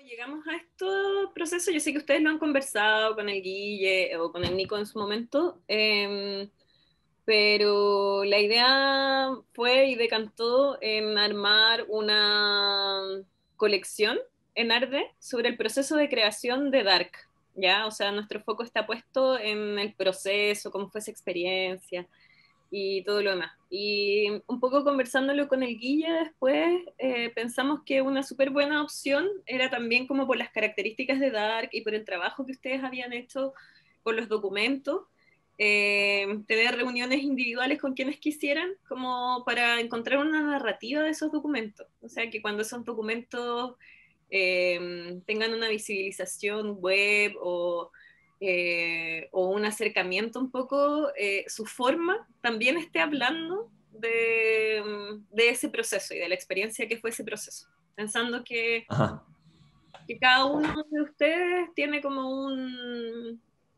llegamos a este proceso, yo sé que ustedes lo han conversado con el Guille o con el Nico en su momento, pero la idea fue y decantó en armar una colección en Arde sobre el proceso de creación de Dark, ¿ya? O sea, nuestro foco está puesto en el proceso, cómo fue esa experiencia y todo lo demás. Y un poco conversándolo con el Guille después, pensamos que una súper buena opción era también como por las características de Dark y por el trabajo que ustedes habían hecho con los documentos, tener reuniones individuales con quienes quisieran, como para encontrar una narrativa de esos documentos. O sea, que cuando esos documentos tengan una visibilización web o un acercamiento un poco, su forma también esté hablando de ese proceso y de la experiencia que fue ese proceso. Pensando Ajá. que cada uno de ustedes tiene como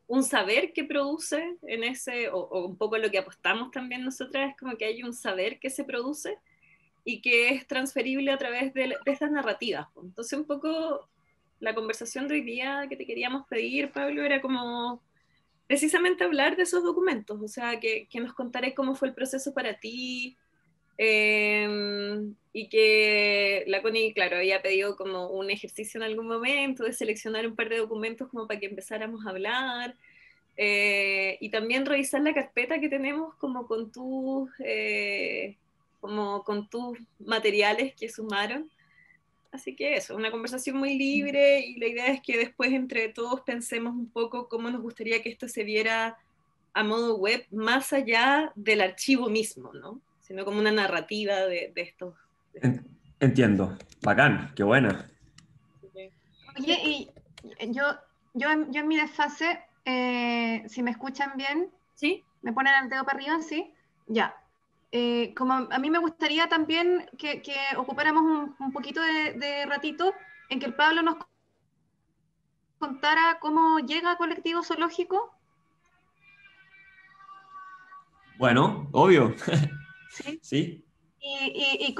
un saber que produce en ese, o un poco lo que apostamos también nosotras, es como que hay un saber que se produce y que es transferible a través de estas narrativas. Entonces, un poco la conversación de hoy día que te queríamos pedir, Pablo, era como precisamente hablar de esos documentos, o sea, que nos contaras cómo fue el proceso para ti, y que la Connie, claro, había pedido como un ejercicio en algún momento de seleccionar un par de documentos como para que empezáramos a hablar, y también revisar la carpeta que tenemos como con tus materiales que sumaron. Así que eso, una conversación muy libre y la idea es que después entre todos pensemos un poco cómo nos gustaría que esto se viera a modo web más allá del archivo mismo, ¿no? Sino como una narrativa de estos. Entiendo. Bacán, qué buena. Oye, y yo, yo en mi desfase, si me escuchan bien, ¿Sí? me ponen el dedo para arriba, ¿sí? Ya. Como a mí me gustaría también que ocupáramos un poquito de ratito en que el Pablo nos contara cómo llega a Colectivo Zoológico, Bueno, obvio. ¿sí? Sí. Y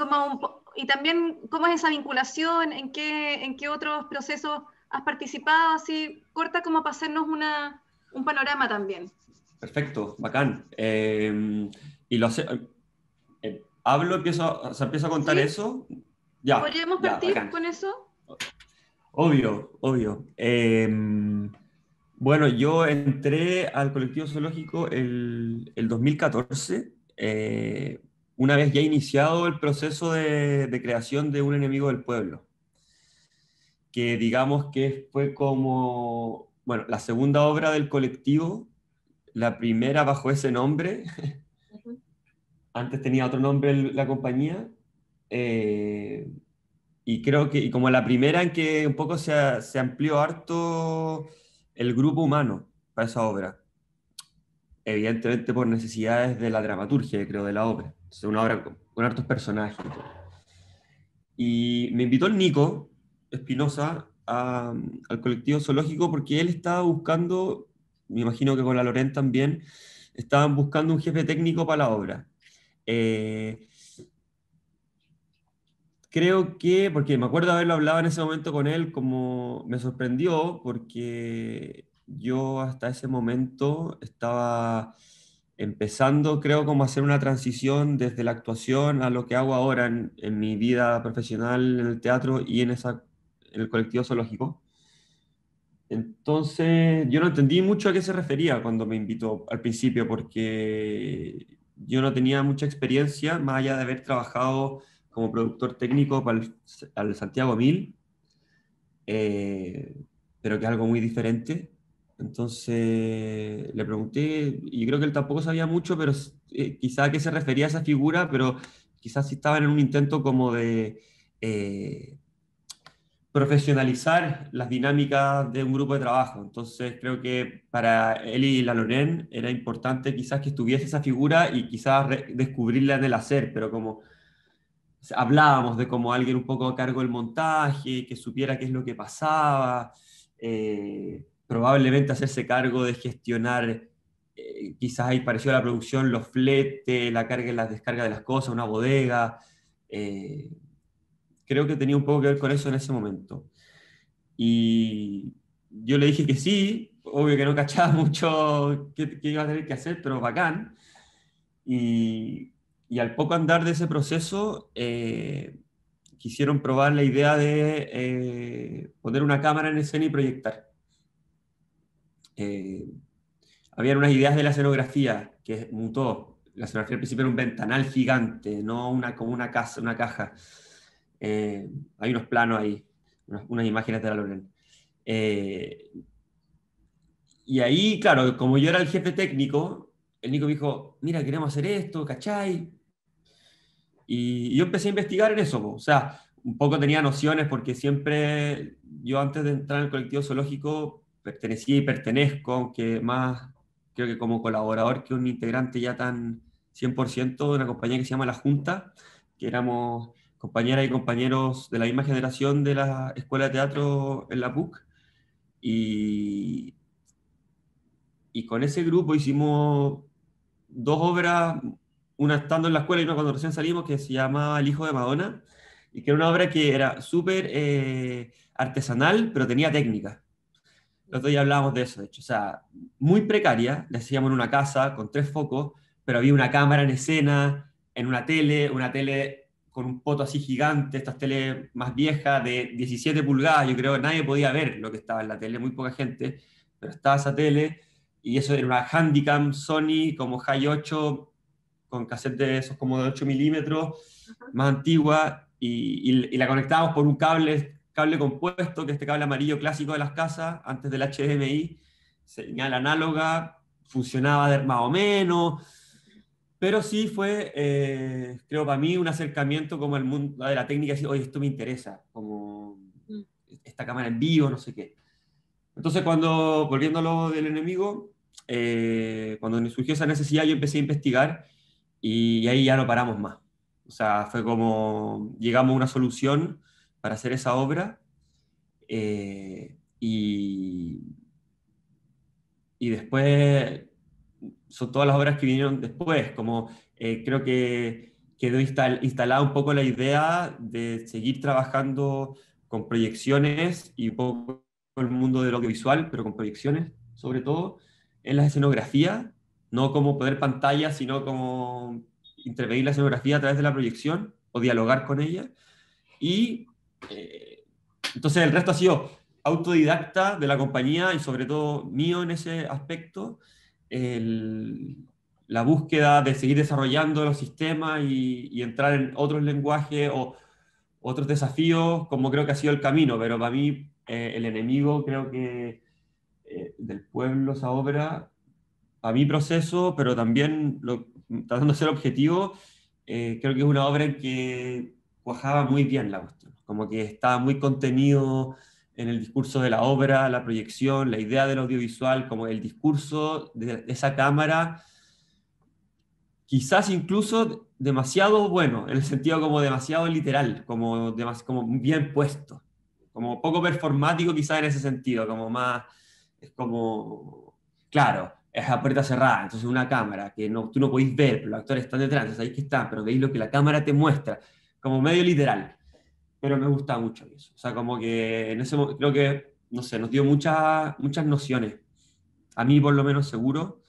y también cómo es esa vinculación, en qué otros procesos has participado, así corta como para hacernos un panorama también. Perfecto, bacán. Y lo hace, hablo, o sea, empiezo a contar ¿Sí? eso. Ya, ¿Podríamos ya, partir bacán. con eso? Obvio, obvio. Bueno, yo entré al colectivo zoológico el 2014, una vez ya iniciado el proceso de creación de Un enemigo del pueblo, que digamos que fue como, bueno, la segunda obra del colectivo, la primera bajo ese nombre. Ujú. Antes tenía otro nombre la compañía, eh, y creo que, y como la primera en que un poco se amplió harto el grupo humano para esa obra, evidentemente por necesidades de la dramaturgia, creo, de la obra. Es una obra con hartos personajes y todo. Y me invitó el Nico Espinosa al colectivo zoológico porque él estaba buscando, me imagino que con la Loren también, estaban buscando un jefe técnico para la obra. Eh, Creo que, porque me acuerdo haberlo hablado en ese momento con él, como me sorprendió, porque yo hasta ese momento estaba empezando, creo, como a hacer una transición desde la actuación a lo que hago ahora en mi vida profesional en el teatro y en el colectivo zoológico. Entonces, yo no entendí mucho a qué se refería cuando me invitó al principio, porque yo no tenía mucha experiencia, más allá de haber trabajado como productor técnico para al Santiago 1000, eh, pero que es algo muy diferente. Entonces, le pregunté, y creo que él tampoco sabía mucho, pero quizá a qué se refería esa figura, pero quizás sí estaban en un intento como de... profesionalizar las dinámicas de un grupo de trabajo. Entonces creo que para él y la Loren era importante quizás que estuviese esa figura y quizás descubrirla en el hacer, pero como hablábamos de como alguien un poco a cargo del montaje, que supiera qué es lo que pasaba, probablemente hacerse cargo de gestionar, quizás ahí pareció a la producción, los fletes, la carga y la descarga de las cosas, una bodega. Creo que tenía un poco que ver con eso en ese momento. Y yo le dije que sí, obvio que no cachaba mucho qué iba a tener que hacer, pero bacán. Y al poco andar de ese proceso, quisieron probar la idea de poner una cámara en escena y proyectar. Eh, Habían unas ideas de la escenografía que mutó. La escenografía al principio era un ventanal gigante, no como una casa, una caja. Hay unos planos ahí, unas imágenes de la Loren. Eh, y ahí, claro, como yo era el jefe técnico, el Nico me dijo, mira, queremos hacer esto, ¿cachai? Y yo empecé a investigar en eso, po. O sea, un poco tenía nociones porque siempre, yo antes de entrar en el colectivo zoológico, pertenecía y pertenezco, aunque más creo que como colaborador que un integrante ya tan 100% de una compañía que se llama La Junta, que éramos compañeras y compañeros de la misma generación de la Escuela de Teatro en la PUC. Y, y con ese grupo hicimos dos obras, una estando en la escuela y una cuando recién salimos, que se llamaba El Hijo de Madonna, y que era una obra que era súper artesanal, pero tenía técnica. El otro día hablábamos de eso, de hecho, o sea, muy precaria, la hacíamos en una casa con 3 focos, pero había una cámara en escena, en una tele con un poto así gigante, estas teles más viejas de 17 pulgadas, yo creo que nadie podía ver lo que estaba en la tele, muy poca gente, pero estaba esa tele, y eso era una Handycam Sony como Hi8 con cassette de esos como de 8 milímetros, más antigua, y la conectábamos por un cable compuesto, que es este cable amarillo clásico de las casas, antes del HDMI, señal análoga, funcionaba más o menos, pero sí fue, creo para mí, un acercamiento como al mundo de la técnica, decir, oye, esto me interesa, como esta cámara en vivo, no sé qué. Entonces, volviendo a lo del enemigo, cuando me surgió esa necesidad, yo empecé a investigar y ahí ya no paramos más. O sea, fue como llegamos a una solución para hacer esa obra y, y después son todas las obras que vinieron después, como creo que quedó instalada un poco la idea de seguir trabajando con proyecciones y un poco el mundo del audiovisual, pero con proyecciones sobre todo en las escenografías, no como poner pantalla, sino como intervenir la escenografía a través de la proyección o dialogar con ella. Y eh, entonces el resto ha sido autodidacta de la compañía y sobre todo mío en ese aspecto, el- la búsqueda de seguir desarrollando los sistemas y entrar en otros lenguajes o otros desafíos, como creo que ha sido el camino, pero para mí el enemigo creo que del pueblo, esa obra, a mi proceso, pero también tratando de ser objetivo, creo que es una obra en que cuajaba muy bien la cuestión, como que estaba muy contenido en el discurso de la obra, la proyección, la idea del audiovisual, como el discurso de esa cámara, quizás incluso demasiado bueno, en el sentido como demasiado literal, como bien puesto, como poco performático quizás en ese sentido, como más, es como, claro, es a puerta cerrada, entonces una cámara que no, tú no podéis ver, pero los actores están detrás, entonces ahí que están, pero veis lo que la cámara te muestra, como medio literal, pero me gusta mucho eso, o sea, como que en creo que, no sé, nos dio muchas nociones, a mí por lo menos seguro,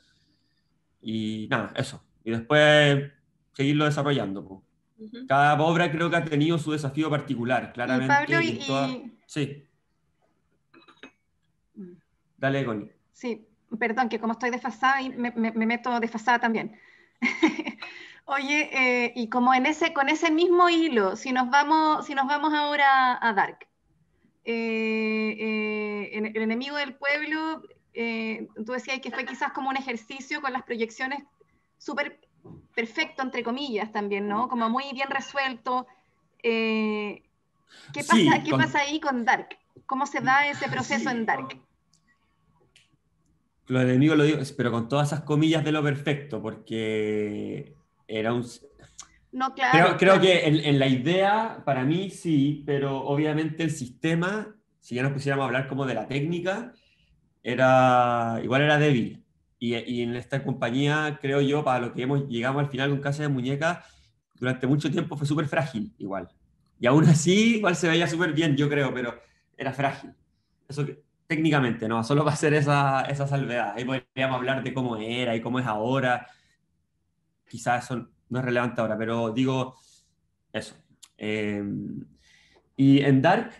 y nada, eso. Y después seguirlo desarrollando, po. Ujú. Cada obra creo que ha tenido su desafío particular, Y Pablo, claramente, y en todas... Sí, dale, Connie. sí, perdón, que como estoy desfasada y me meto desfasada también. Oye, y como con ese mismo hilo, si nos vamos ahora a Dark, el enemigo del pueblo, tú decías que fue quizás como un ejercicio con las proyecciones súper perfecto, entre comillas, también, ¿no? Como muy bien resuelto. Eh, Sí, qué pasa ahí con Dark? ¿Cómo se da ese proceso en Dark? lo enemigo lo digo, pero con todas esas comillas de lo perfecto, porque era un... No, claro, Creo claro. que en la idea, para mí sí, pero obviamente el sistema, si ya nos pusiéramos a hablar como de la técnica, igual era débil. Y en esta compañía, creo yo, para lo que llegamos al final con Casa de Muñecas, durante mucho tiempo fue súper frágil, igual. Y aún así, igual se veía súper bien, yo creo, pero era frágil. Eso técnicamente, ¿no? Solo para hacer esa salvedad. Ahí podríamos hablar de cómo era y cómo es ahora. Quizás eso no es relevante ahora, pero digo eso. Eh, y en Dark,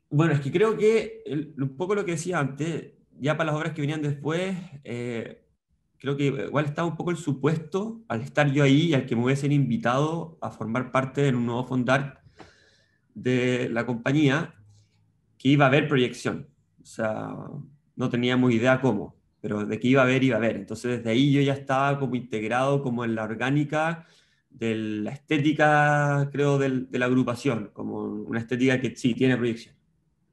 bueno, es que creo que un poco lo que decía antes, ya para las obras que venían después, creo que igual estaba un poco el supuesto, al estar yo ahí y al que me hubiesen invitado a formar parte de un nuevo fondar de la compañía, que iba a haber proyección. O sea, no teníamos idea cómo, pero de que iba a haber, iba a haber. Entonces desde ahí yo ya estaba como integrado como en la orgánica de la estética, creo, de la agrupación, como una estética que sí, tiene proyección,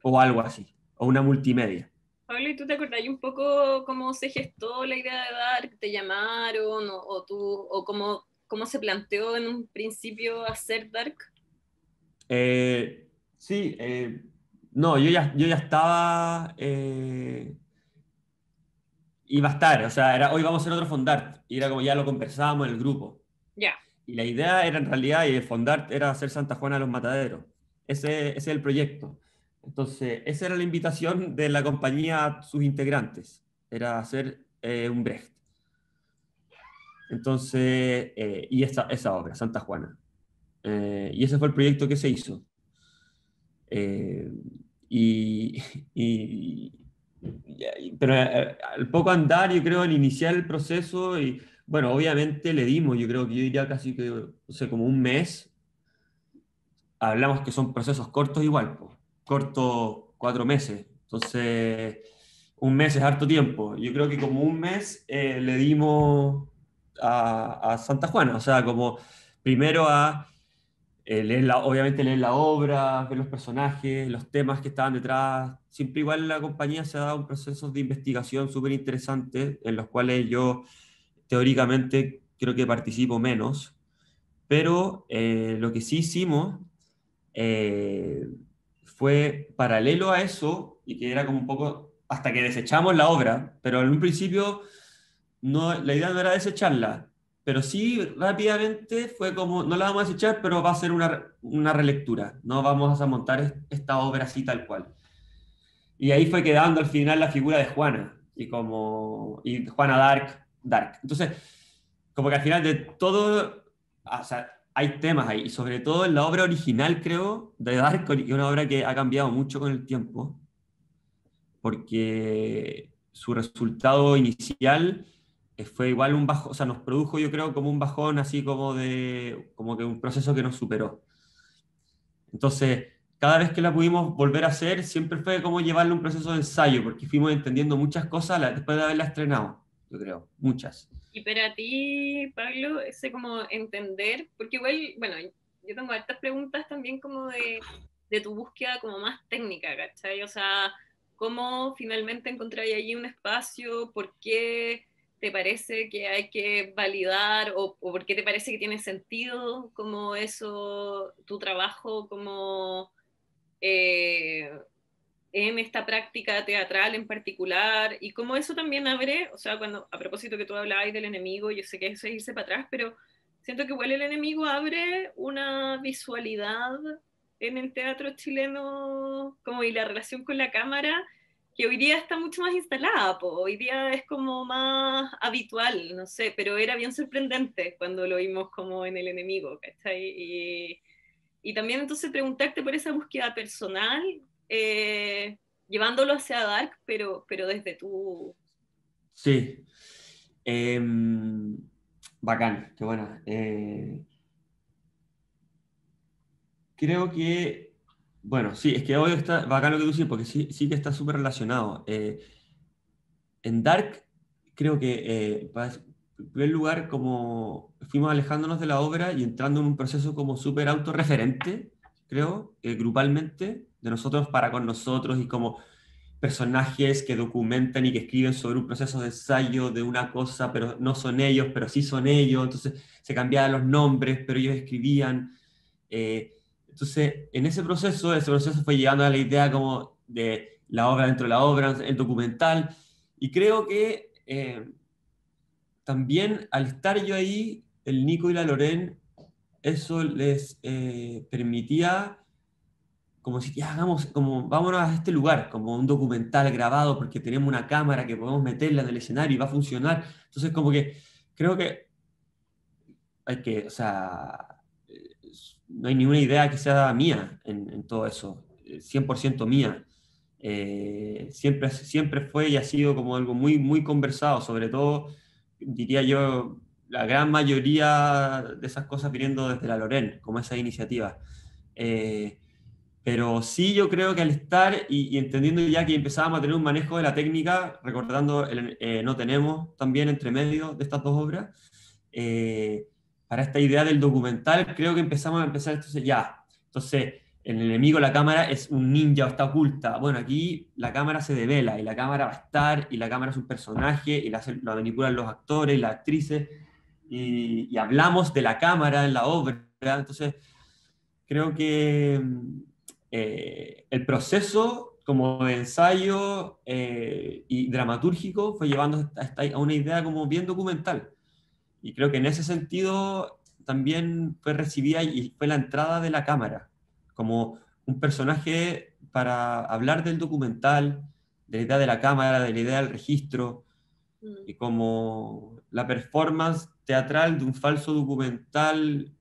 o algo así, o una multimedia. Pablo, ¿y tú te acordás un poco cómo se gestó la idea de Dark? ¿Te llamaron o cómo se planteó en un principio hacer Dark? Sí, no, yo ya estaba, iba a estar, o sea, hoy vamos a hacer otro Fondart, y era como ya lo conversábamos en el grupo. Ya, Y la idea era en realidad, y el Fondart era hacer Santa Juana de los Mataderos. Ese es el proyecto. Entonces, esa era la invitación de la compañía a sus integrantes, era hacer un Brecht. Entonces, y esa obra, Santa Juana. Y ese fue el proyecto que se hizo. Eh, y, y- pero al poco andar, yo creo, al iniciar el proceso, y bueno, obviamente le dimos, yo creo que yo diría casi que, no sé, como un mes, hablamos que son procesos cortos igual, pues, cortos 4 meses, entonces un mes es harto tiempo, yo creo que como un mes le dimos a Santa Juana, o sea, como primero a obviamente leer la obra, ver los personajes, los temas que estaban detrás. Siempre igual la compañía se ha dado un proceso de investigación súper interesante en los cuales yo teóricamente creo que participo menos, pero lo que sí hicimos eh, fue paralelo a eso y que era como un poco hasta que desechamos la obra, pero en un principio no, la idea no era desecharla, pero sí rápidamente fue como, no la vamos a desechar, pero va a ser una relectura, no vamos a montar esta obra así tal cual. Y ahí fue quedando al final la figura de Juana, y Juana Dark. Entonces, como que al final de todo, o sea, hay temas ahí, y sobre todo en la obra original, creo, de Dark, que es una obra que ha cambiado mucho con el tiempo, porque su resultado inicial fue igual un bajo, o sea, nos produjo yo creo como un bajón así como que un proceso que nos superó. Entonces, cada vez que la pudimos volver a hacer, siempre fue como llevarle un proceso de ensayo, porque fuimos entendiendo muchas cosas después de haberla estrenado, yo creo, muchas. y para ti, Pablo, ese como entender, porque igual, bueno, yo tengo hartas preguntas también como de tu búsqueda como más técnica, ¿cachai? O sea, ¿cómo finalmente encontráis allí un espacio? ¿Por qué te parece que hay que validar o por qué te parece que tiene sentido como eso, tu trabajo como eh, en esta práctica teatral en particular y cómo eso también abre, o sea, cuando a propósito que tú hablabas del enemigo, yo sé que eso es irse para atrás, pero siento que igual el enemigo abre una visualidad en el teatro chileno como y la relación con la cámara que hoy día está mucho más instalada, po. Hoy día es como más habitual, no sé, pero era bien sorprendente cuando lo vimos como en el enemigo, ¿cachai? Y también entonces preguntarte por esa búsqueda personal, eh, llevándolo hacia Dark, pero desde tu... Sí. Bacán, qué buena. Creo que, bueno, sí, es que hoy está bacán lo que tú dices, porque sí, sí que está súper relacionado. En Dark, creo que, en primer lugar, como fuimos alejándonos de la obra y entrando en un proceso como súper autorreferente, creo, grupalmente, de nosotros para con nosotros y como personajes que documentan y que escriben sobre un proceso de ensayo de una cosa, pero no son ellos, pero sí son ellos, entonces se cambiaban los nombres, pero ellos escribían. Entonces, en ese proceso fue llegando a la idea como de la obra dentro de la obra, el documental, y creo que también al estar yo ahí, el Nico y la Loren, eso les permitía como si ya hagamos, como vámonos a este lugar, como un documental grabado, porque tenemos una cámara que podemos meterla en el escenario y va a funcionar. Entonces, como que creo que hay que, o sea, no hay ninguna idea que sea mía en todo eso, 100% mía. Siempre fue y ha sido como algo muy, muy conversado, sobre todo, diría yo, la gran mayoría de esas cosas viniendo desde la Loren, como esa iniciativa. Eh, pero sí yo creo que al estar y entendiendo ya que empezábamos a tener un manejo de la técnica, recordando No Tenemos también entre medio de estas dos obras, eh, para esta idea del documental creo que empezamos a empezar entonces ya. Entonces, el enemigo, la cámara, es un ninja o está oculta. Bueno, aquí la cámara se devela y la cámara va a estar y la cámara es un personaje y la manipulan los actores y las actrices y hablamos de la cámara en la obra. Entonces, creo que el proceso como de ensayo y dramatúrgico fue llevando a una idea como bien documental. Y creo que en ese sentido también fue recibida y fue la entrada de la cámara, como un personaje para hablar del documental, de la idea de la cámara, de la idea del registro, Mm. y como la performance teatral de un falso documental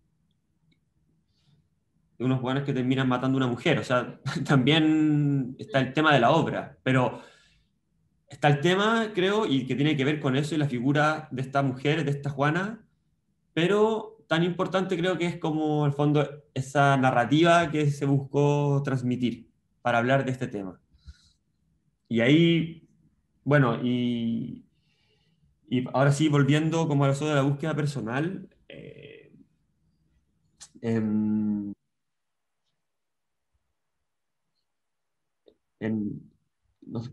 de unos buenos que terminan matando a una mujer. O sea, también está el tema de la obra, pero está el tema, creo, y que tiene que ver con eso y la figura de esta mujer, de esta Juana, pero tan importante creo que es como, al fondo, esa narrativa que se buscó transmitir para hablar de este tema. Y ahí, bueno, y ahora sí, volviendo como a eso de la búsqueda personal, em, en,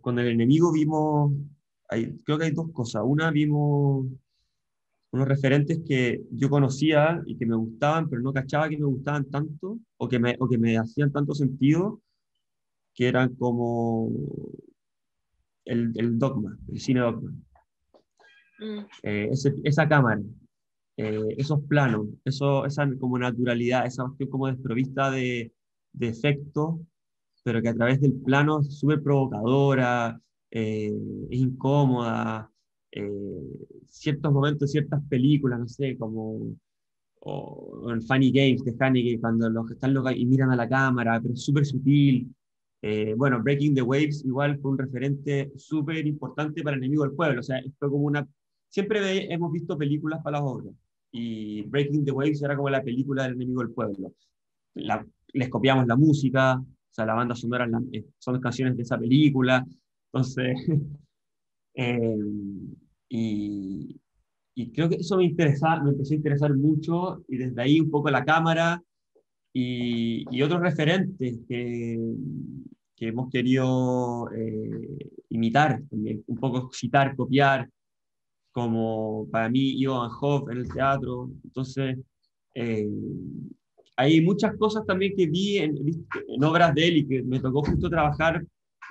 con el enemigo vimos, creo que hay dos cosas. Una, vimos unos referentes que yo conocía y que me gustaban, pero no cachaba que me gustaban tanto o que me hacían tanto sentido, que eran como el Dogma, el cine Dogma. Mm. Esa cámara, esos planos, esa como naturalidad, esa cuestión como desprovista de efectos, pero que a través del plano es súper provocadora, es incómoda. eh, Ciertos momentos, ciertas películas, no sé, como o en Funny Games de Haneke, cuando los que están locos y miran a la cámara, pero es súper sutil. Bueno, Breaking the Waves igual fue un referente súper importante para el enemigo del pueblo. O sea, fue como una... Siempre hemos visto películas para las obras. Y Breaking the Waves era como la película del enemigo del pueblo. Les copiamos la música, o sea, la banda sonora son canciones de esa película. Entonces, eh, y, y creo que eso me empezó a interesar mucho y desde ahí un poco la cámara y otros referentes que hemos querido imitar también, un poco citar, copiar, como para mí Johann Hoff en el teatro. Entonces, eh, hay muchas cosas también que vi en obras de él y que me tocó justo trabajar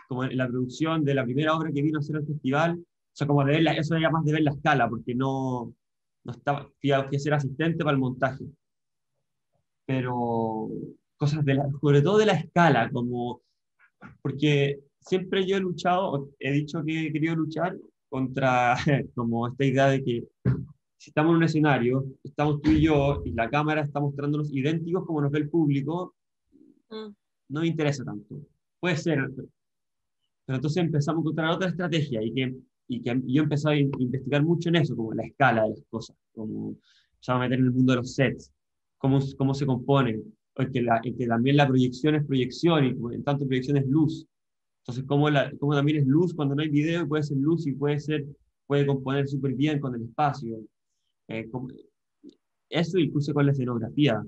como en la producción de la primera obra que vino a hacer el festival. O sea, como de ver eso era más de ver la escala, porque no estaba, fui a ser asistente para el montaje. Pero cosas sobre todo de la escala, como, porque siempre yo he luchado, he dicho que he querido luchar contra como esta idea de que si estamos en un escenario, estamos tú y yo, y la cámara está mostrándonos idénticos como nos ve el público, Mm. no me interesa tanto. Puede ser, pero entonces empezamos a encontrar otra estrategia y que yo empecé a investigar mucho en eso, como la escala de las cosas, como empezaba a meter en el mundo de los sets, cómo se componen, o que también la proyección es proyección y como en tanto proyección es luz. Entonces, cómo también es luz cuando no hay video, y puede ser luz y puede componer súper bien con el espacio. Eso incluso con la escenografía,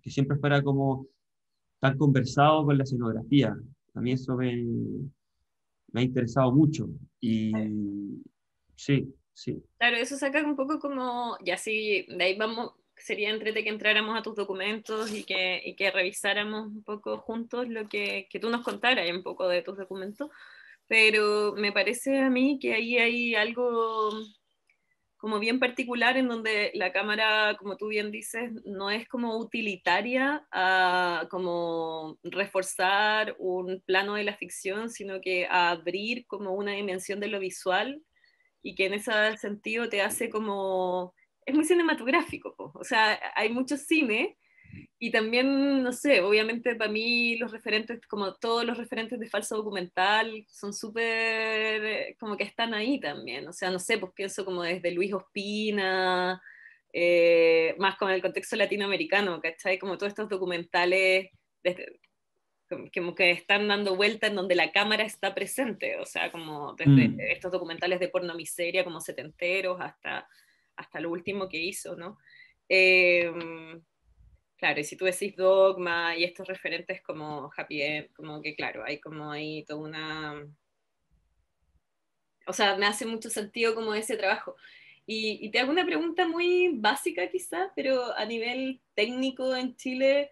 que siempre fuera como tan conversado con la escenografía. A mí eso me ha interesado mucho. Y sí, sí. Claro, eso saca un poco como, ya sí, de ahí vamos, sería entrete que entráramos a tus documentos y que revisáramos un poco juntos lo que tú nos contaras un poco de tus documentos, pero me parece a mí que ahí hay algo como bien particular en donde la cámara, como tú bien dices, no es como utilitaria a como reforzar un plano de la ficción, sino que a abrir como una dimensión de lo visual y que en ese sentido te hace como... Es muy cinematográfico, po. O sea, hay mucho cine y también, no sé, obviamente para mí los referentes, como todos los referentes de falso documental, son súper, como que están ahí también. O sea, no sé, pues pienso como desde Luis Ospina, más con el contexto latinoamericano, ¿cachai? Como todos estos documentales como que están dando vuelta en donde la cámara está presente. O sea, como desde estos documentales de porno miseria como setenteros hasta lo último que hizo, ¿no? Claro, y si tú decís Dogma y estos referentes como Happy End, como que claro, hay como ahí toda una... O sea, me hace mucho sentido como ese trabajo. Y te hago una pregunta muy básica quizás, pero a nivel técnico en Chile,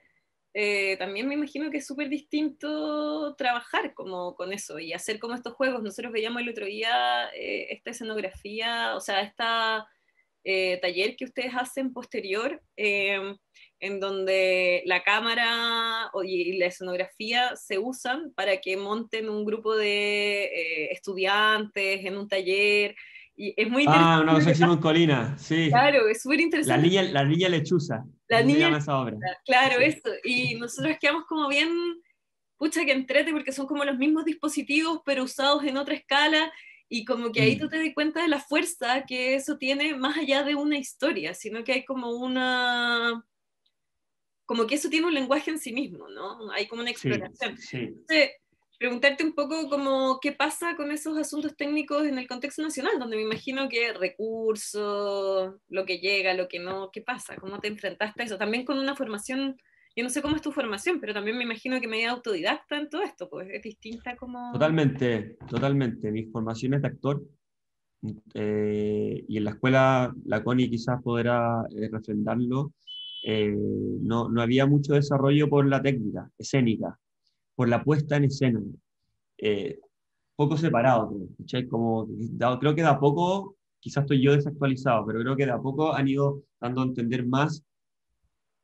también me imagino que es súper distinto trabajar como con eso y hacer como estos juegos. Nosotros veíamos el otro día esta escenografía, o sea, esta taller que ustedes hacen posterior, en donde la cámara y la escenografía se usan para que monten un grupo de estudiantes en un taller. Y es muy interesante. Ah, una cosa que hicimos en Colina, sí. Claro, es súper interesante. La niña lechuza, La así se niña, llama esa obra. claro, Sí. eso. Y nosotros quedamos como bien, pucha que entrete, porque son como los mismos dispositivos, pero usados en otra escala. Y como que ahí tú te das cuenta de la fuerza que eso tiene más allá de una historia, sino que hay como una, como que eso tiene un lenguaje en sí mismo, ¿no? Hay como una Sí, exploración. sí. Entonces, preguntarte un poco como qué pasa con esos asuntos técnicos en el contexto nacional, donde me imagino que recursos, lo que llega, lo que no, ¿qué pasa? ¿Cómo te enfrentaste a eso? También con una formación, yo no sé cómo es tu formación, pero también me imagino que medio autodidacta en todo esto, pues es distinta como... Totalmente, totalmente. Mi formación es de actor, y en la escuela, la Connie quizás podrá refrendarlo, no había mucho desarrollo por la técnica escénica, por la puesta en escena. Eh, Poco separado, ¿cachai? Como, creo que de a poco, quizás estoy yo desactualizado, pero creo que de a poco han ido dando a entender más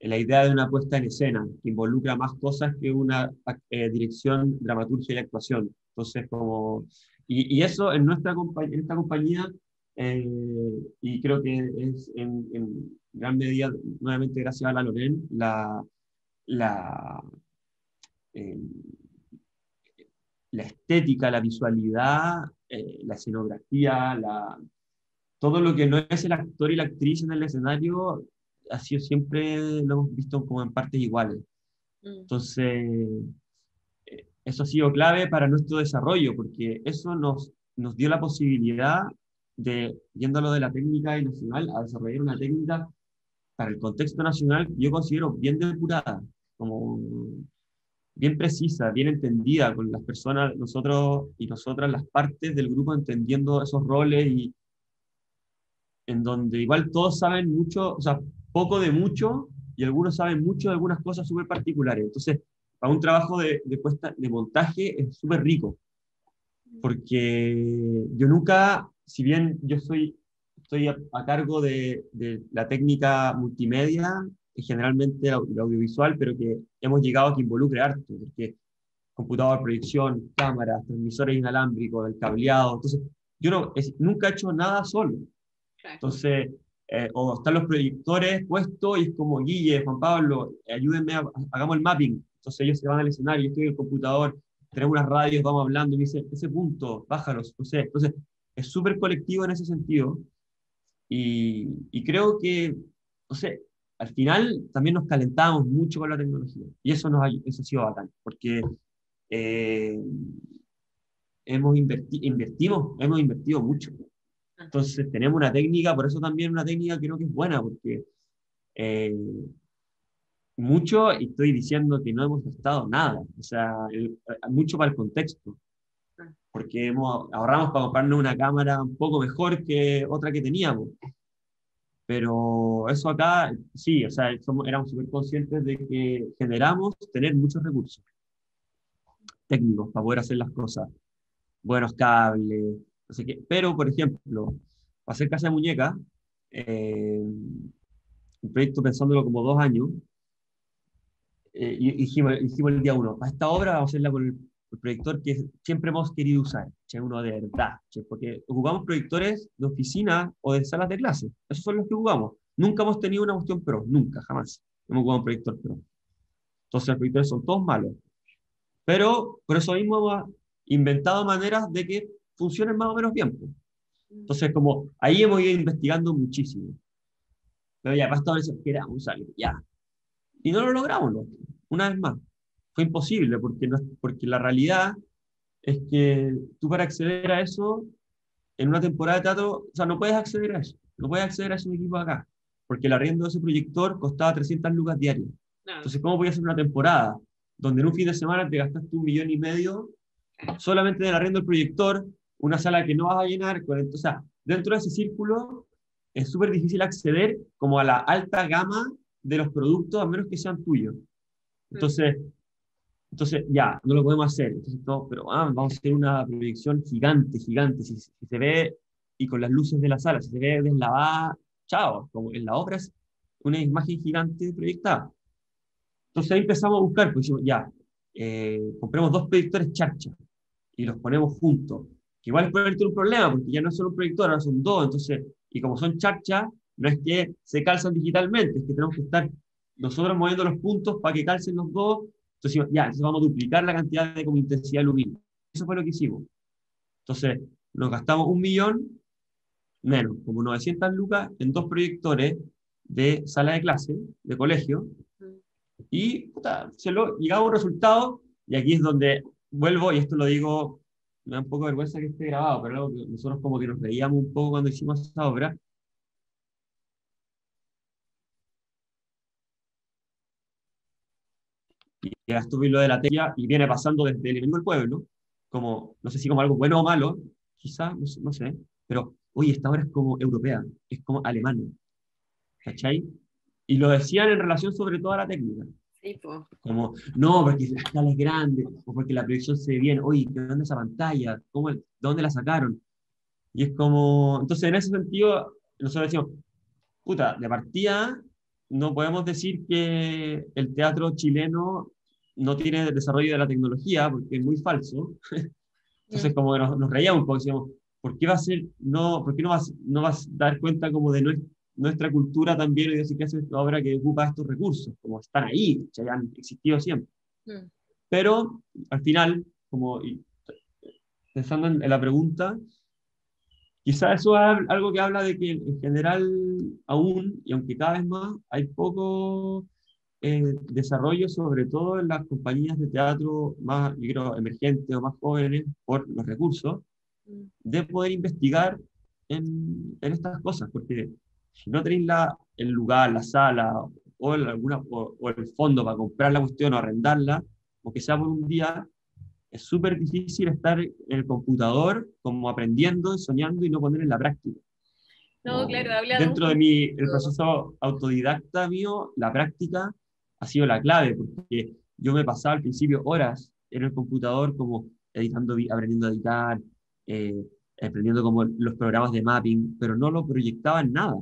la idea de una puesta en escena, que involucra más cosas que una dirección, dramaturgia y actuación. Entonces, como, y eso en en esta compañía, eh, y creo que es en gran medida, nuevamente gracias a la Loren, la, eh, la estética, la visualidad, la escenografía, todo lo que no es el actor y la actriz en el escenario, ha sido siempre, lo hemos visto como en partes iguales. Mm, Entonces, eso ha sido clave para nuestro desarrollo, porque eso nos dio la posibilidad de, yéndolo de la técnica y nacional, a desarrollar una técnica para el contexto nacional que yo considero bien depurada, como bien precisa, bien entendida, con las personas, nosotros y nosotras, las partes del grupo entendiendo esos roles y en donde igual todos saben mucho, o sea, poco de mucho, y algunos saben mucho de algunas cosas súper particulares. Entonces, para un trabajo de montaje es súper rico, porque yo nunca, si bien estoy a cargo de la técnica multimedia, que generalmente el audiovisual, pero que hemos llegado a que involucre harto, porque computador, proyección, cámaras, transmisores inalámbricos, el cableado. Entonces, yo nunca he hecho nada solo. claro. Entonces, o están los proyectores puestos y es como, Guille, Juan Pablo, ayúdenme, hagamos el mapping. Entonces ellos se van al escenario, yo estoy en el computador, tenemos unas radios, vamos hablando, y me dicen, ese punto, bájalos, no sé. Entonces, es súper colectivo en ese sentido y creo que, no sé, al final también nos calentamos mucho con la tecnología y eso ha sido bacán, porque eh, hemos invertido mucho. Ah, Entonces tenemos una técnica, por eso también una técnica creo que es buena, porque eh, mucho, y estoy diciendo que no hemos gastado nada, o sea, mucho para el contexto, ah. porque ahorramos para comprarnos una cámara un poco mejor que otra que teníamos, pero eso acá, sí, o sea, éramos súper conscientes de que generamos tener muchos recursos técnicos para poder hacer las cosas, buenos cables, no sé qué, pero por ejemplo, para hacer Casa de Muñeca, un proyecto pensándolo como 2 años, y dijimos el día uno, para esta obra vamos a hacerla con el proyector que siempre hemos querido usar, che, uno de verdad, che, porque ocupamos proyectores de oficina o de salas de clase, esos son los que ocupamos. Nunca hemos tenido una cuestión pro, nunca, jamás hemos ocupado un proyector pro. Entonces los proyectores son todos malos. Pero por eso mismo hemos inventado maneras de que funcionen más o menos bien, pues. Entonces, como ahí hemos ido investigando muchísimo. Pero ya, para esta vez queramos usarlo, ya. Y no lo logramos, ¿no? Una vez más. Fue imposible, porque, no, porque la realidad es que tú para acceder a eso, en una temporada de teatro, o sea, no puedes acceder a eso. No puedes acceder a esos equipos acá. Porque el arriendo de ese proyector costaba 300 lucas diarias. No. Entonces, ¿cómo podías hacer una temporada donde en un fin de semana te gastaste 1,5 millones solamente en el arriendo del proyector, una sala que no vas a llenar? O sea, dentro de ese círculo es súper difícil acceder como a la alta gama de los productos, a menos que sean tuyos. Entonces ya, no lo podemos hacer. Entonces, pero vamos a hacer una proyección gigante, gigante. Si se ve, y con las luces de la sala, si se ve deslavada, chao, como en la obra es una imagen gigante proyectada. Entonces ahí empezamos a buscar, pues decimos, ya, compremos 2 proyectores charcha y los ponemos juntos. Que igual es ponerte un problema, porque ya no es solo un proyector, ahora son dos. Entonces, y como son charcha, no es que se calzan digitalmente, es que tenemos que estar nosotros moviendo los puntos para que calcen los dos. Entonces, ya, entonces vamos a duplicar la cantidad de como intensidad lumínica. Eso fue lo que hicimos. Entonces, nos gastamos 1 millón menos, como 900 lucas, en 2 proyectores de sala de clase, de colegio, y puta, llegaba a un resultado, y aquí es donde vuelvo, y esto lo digo, me da un poco de vergüenza que esté grabado, pero algo que nosotros como que nos reíamos un poco cuando hicimos esa obra. Y ya estuve lo de la teoría, y viene pasando desde el enemigo del pueblo, como, no sé si como algo bueno o malo, quizás, no sé, pero, oye, esta obra es como europea, es como alemana, ¿cachai? Y lo decían en relación sobre todo a la técnica. Sí, pues. Como, no, porque la escala es grande, o porque la proyección se ve bien, oye, ¿de dónde esa pantalla? ¿De dónde la sacaron? Y es como, entonces en ese sentido, nosotros decimos, puta, de partida, no podemos decir que el teatro chileno no tiene desarrollo de la tecnología, porque es muy falso. Entonces como que nos reíamos un poco, decíamos, ¿por qué va a ser, no, por qué no vas a dar cuenta como de nuestra cultura también y decir que es esta obra que ocupa estos recursos, como están ahí, que han existido siempre? Pero al final, como pensando en la pregunta, quizás eso es algo que habla de que en general aún, y aunque cada vez más, hay poco desarrollo, sobre todo en las compañías de teatro más, yo creo, emergentes o más jóvenes, por los recursos, de poder investigar en estas cosas, porque si no tenéis el lugar, la sala, o el fondo para comprar la cuestión o arrendarla, o que sea por un día, es súper difícil estar en el computador como aprendiendo, soñando y no poner en la práctica. No, claro, habla Dentro de el proceso autodidacta mío, la práctica ha sido la clave, porque yo me pasaba al principio horas en el computador como editando, aprendiendo a editar, aprendiendo como los programas de mapping, pero no lo proyectaba en nada.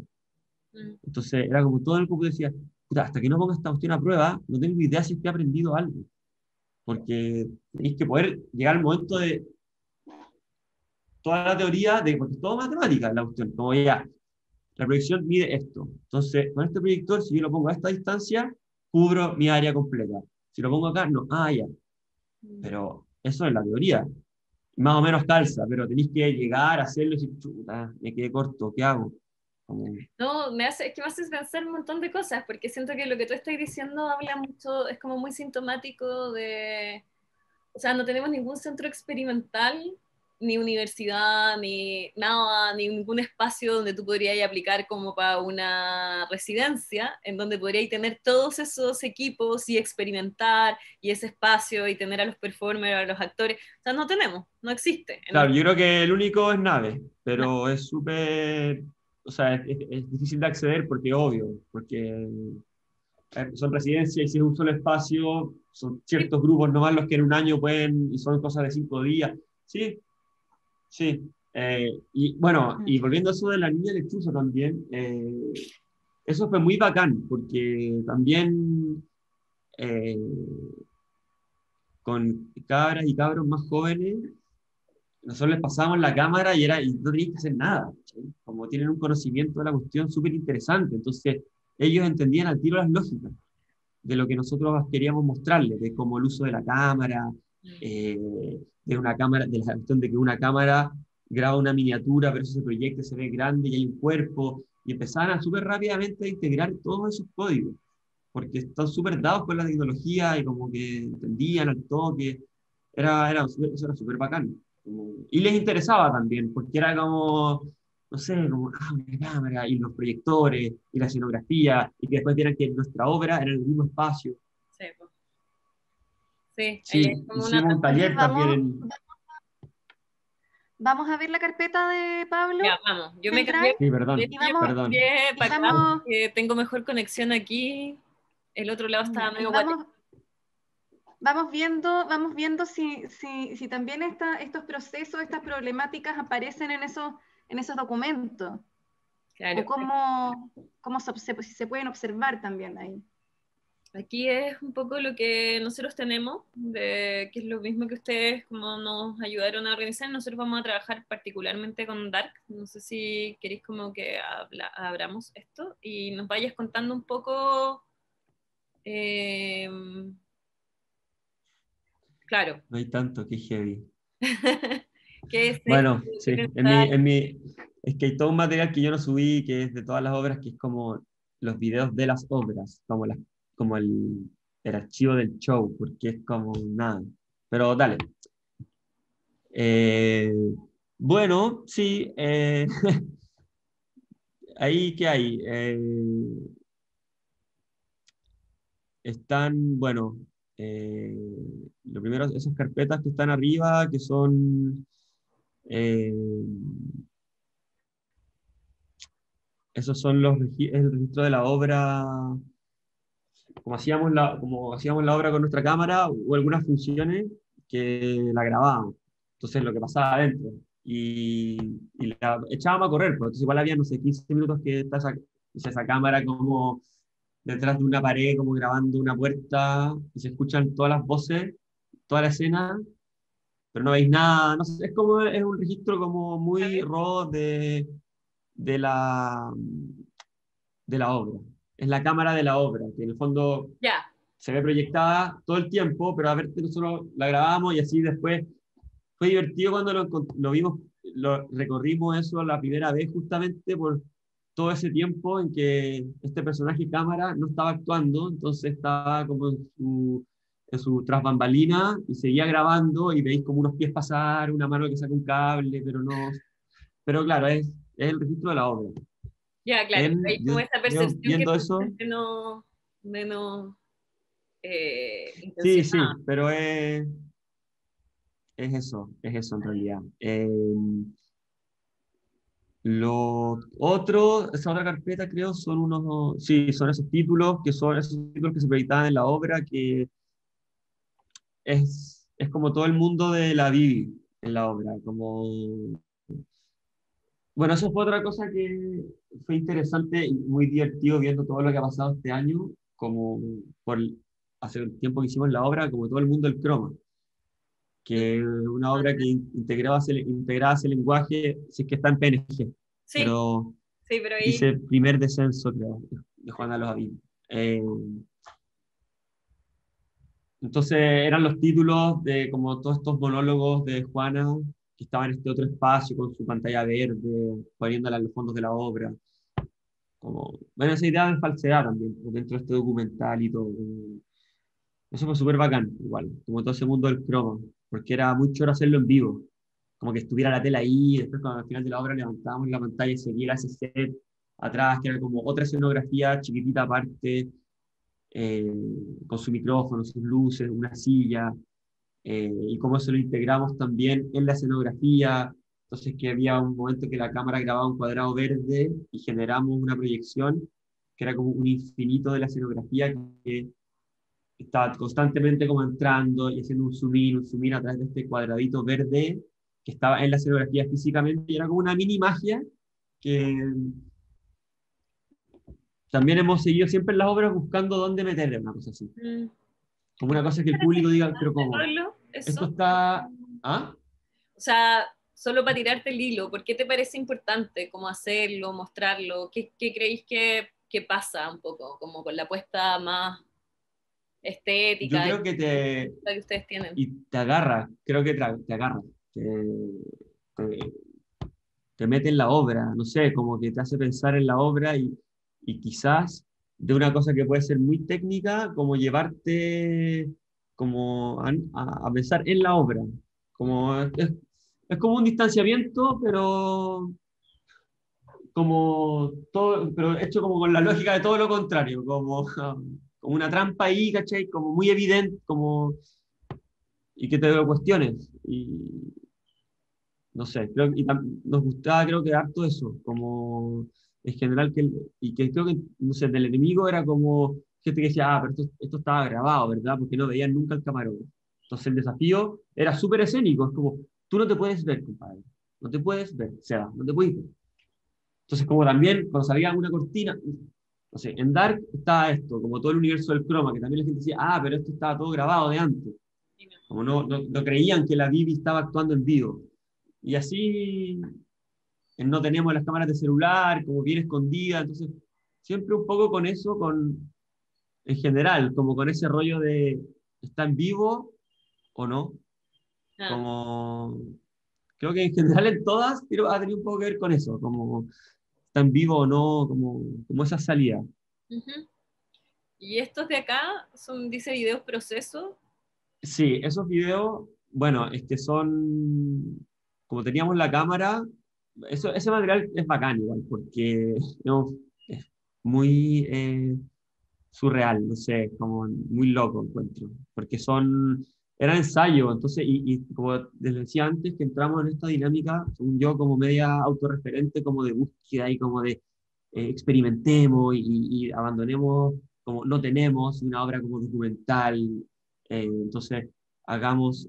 Entonces era como todo en el computador decía, puta, hasta que no ponga esta cuestión a prueba, no tengo idea si es que he aprendido algo. Porque tenéis que poder llegar al momento de toda la teoría, porque es todo matemática la cuestión, como ya, la proyección mide esto. Entonces, con este proyector, si yo lo pongo a esta distancia, cubro mi área completa. Si lo pongo acá, no, ya. Pero eso es la teoría. Más o menos calza, pero tenéis que llegar a hacerlo y decir, chuta, me quedé corto, ¿qué hago? No, es que me haces pensar un montón de cosas, porque siento que lo que tú estás diciendo habla mucho, es como muy sintomático de, o sea, no tenemos ningún centro experimental, ni universidad, ni nada, ni ningún espacio donde tú podrías aplicar como para una residencia, en donde podrías tener todos esos equipos y experimentar, y ese espacio, y tener a los performers, a los actores. O sea, no tenemos, no existe. Claro, yo creo que el único es Nave, pero es súper, o sea, es difícil de acceder porque obvio, porque son residencias y si es un solo espacio, son ciertos grupos nomás los que en un año pueden, y son cosas de 5 días. Sí, sí. Y bueno, y volviendo a eso de la niña lechuza también, eso fue muy bacán, porque también eh, con cabras y cabros más jóvenes, nosotros les pasábamos la cámara y no tenías que hacer nada, ¿cachai? Como tienen un conocimiento de la cuestión súper interesante, entonces ellos entendían al tiro las lógicas de lo que nosotros queríamos mostrarles, de cómo el uso de la cámara, eh, de la cuestión de que una cámara graba una miniatura, pero eso se proyecta, se ve grande y hay un cuerpo, y empezaban a súper rápidamente a integrar todos esos códigos, porque están súper dados con la tecnología y como que entendían al toque, eso era súper bacán. Y les interesaba también, porque era como, no sé, como, una cámara, y los proyectores, y la escenografía, y que después vieran que nuestra obra era en el mismo espacio. Sí, pues. Sí, ahí hay Sí, como una... hicimos un Oye, taller también en... vamos a ver la carpeta de Pablo, Ya, vamos. Yo me del cambié, Drive, Sí, de perdón, y hecho, yo vamos, me perdón. cambié y para acá vamos, porque tengo mejor conexión aquí. El otro lado estaba ya, y medio guate. vamos viendo si también estos procesos, estas problemáticas aparecen en esos documentos, o Claro. si se pueden observar también ahí. Aquí es un poco lo que nosotros tenemos, que es lo mismo que ustedes, como nos ayudaron a organizar. Nosotros vamos a trabajar particularmente con Dark. No sé si queréis como que abramos esto y nos vayas contando un poco, eh, claro, No hay tanto, que heavy. qué es esto, Bueno, qué sí, pensáis. es que hay todo un material que yo no subí, que es de todas las obras, que es como los videos de las obras, como el archivo del show, porque es como nada. Pero dale. Eh, bueno, sí, ahí, ¿qué hay? Están, bueno, eh, lo primero, esas carpetas que están arriba, que son, eh, esos son es el registro de la obra, como hacíamos la obra con nuestra cámara, o algunas funciones que la grabábamos. Entonces, lo que pasaba adentro. Y la echábamos a correr, pues. Entonces, igual había, no sé, 15 minutos que está esa cámara como detrás de una pared, como grabando una puerta, y se escuchan todas las voces, toda la escena, pero no veis nada. No sé, es un registro como A muy ver, raw de la, de la obra. Es la cámara de la obra, que en el fondo ya, se ve proyectada todo el tiempo, pero a ver, nosotros la grabamos y así después fue divertido cuando lo vimos, lo recorrimos eso la primera vez justamente por todo ese tiempo en que este personaje cámara no estaba actuando, entonces estaba como en su tras bambalina y seguía grabando y veis como unos pies pasar, una mano que saca un cable, pero no, pero claro, es el registro de la obra. ya, claro. Hay como esa Yo percepción que viendo es eso, menos sí, sí, intencionada. pero es eso en realidad. Lo otro, esa otra carpeta creo son sí, son esos títulos que se proyectaban en la obra, que es como todo el mundo de la Bibi en la obra, como, bueno, eso fue otra cosa que fue interesante y muy divertido viendo todo lo que ha pasado este año, como por hace un tiempo que hicimos la obra, como todo el mundo del croma, que es una obra que integraba ese lenguaje, si es que está en PNG, Sí, pero sí, pero ahí, dice primer descenso, creo, de Juana Los Avinos. Entonces eran los títulos de como todos estos monólogos de Juana que estaban en este otro espacio con su pantalla verde, poniéndola en los fondos de la obra. Como, bueno, esa idea de falsedad también, como dentro de este documental y todo. Eso fue súper bacán, igual, como todo ese mundo del croma, porque era muy choro hacerlo en vivo, como que estuviera la tela ahí, y después cuando al final de la obra levantábamos la pantalla y se viera ese set atrás, que era como otra escenografía chiquitita aparte, eh, con su micrófono, sus luces, una silla, y cómo eso lo integramos también en la escenografía. Entonces que había un momento que la cámara grababa un cuadrado verde y generamos una proyección que era como un infinito de la escenografía que estaba constantemente como entrando y haciendo un zoom in a través de este cuadradito verde que estaba en la escenografía físicamente, y era como una mini magia que también hemos seguido siempre en las obras buscando dónde meterle una cosa así. Mm. Como ¿Y una por qué cosa que te el parece público diga, pero importante, ¿cómo? Pablo, Esto eso? está... ¿Ah? O sea, solo para tirarte el hilo, ¿por qué te parece importante cómo hacerlo, mostrarlo? ¿Qué creéis que pasa un poco, como con la apuesta más Yo estética y creo que te, la que ustedes tienen? y te agarra, creo que te agarra, te, te mete en la obra, no sé, como que te hace pensar en la obra y quizás de una cosa que puede ser muy técnica, como llevarte como a pensar en la obra. Como, es como un distanciamiento, pero como todo, pero hecho como con la lógica de todo lo contrario, como, como una trampa ahí, ¿cachai? Como muy evidente, como, y que te lo cuestiones. Y no sé, creo, nos gustaba creo que harto eso, como en general, y que creo que, no sé, del enemigo era como gente que decía, ah, pero esto estaba grabado, ¿verdad? Porque no veían nunca el camarógrafo. Entonces el desafío era súper escénico, es como, tú no te puedes ver, compadre, no te puedes ver, o sea, no te puedes ver. Entonces, como también, cuando salía una cortina, no sé, en Dark estaba esto, como todo el universo del croma, que también la gente decía, ah, pero esto estaba todo grabado de antes. Como no creían que la Bibi estaba actuando en vivo. Y así no teníamos las cámaras de celular, como bien escondidas, entonces siempre un poco con eso, en general, como con ese rollo de, ¿está en vivo o no? Ah, Como, creo que en general en todas pero ha tenido un poco que ver con eso, como, ¿está en vivo o no? Como esa salida. ujú. Y estos de acá son, dice videos proceso. Sí, esos videos, bueno, es que son, como teníamos la cámara, ese material es bacán igual, porque no, es muy surreal, no sé, como muy loco encuentro, porque eran ensayos, entonces, y como les decía antes, que entramos en esta dinámica, según yo, como media autorreferente, como de búsqueda y como de experimentemos y abandonemos, como no tenemos una obra como documental, entonces hagamos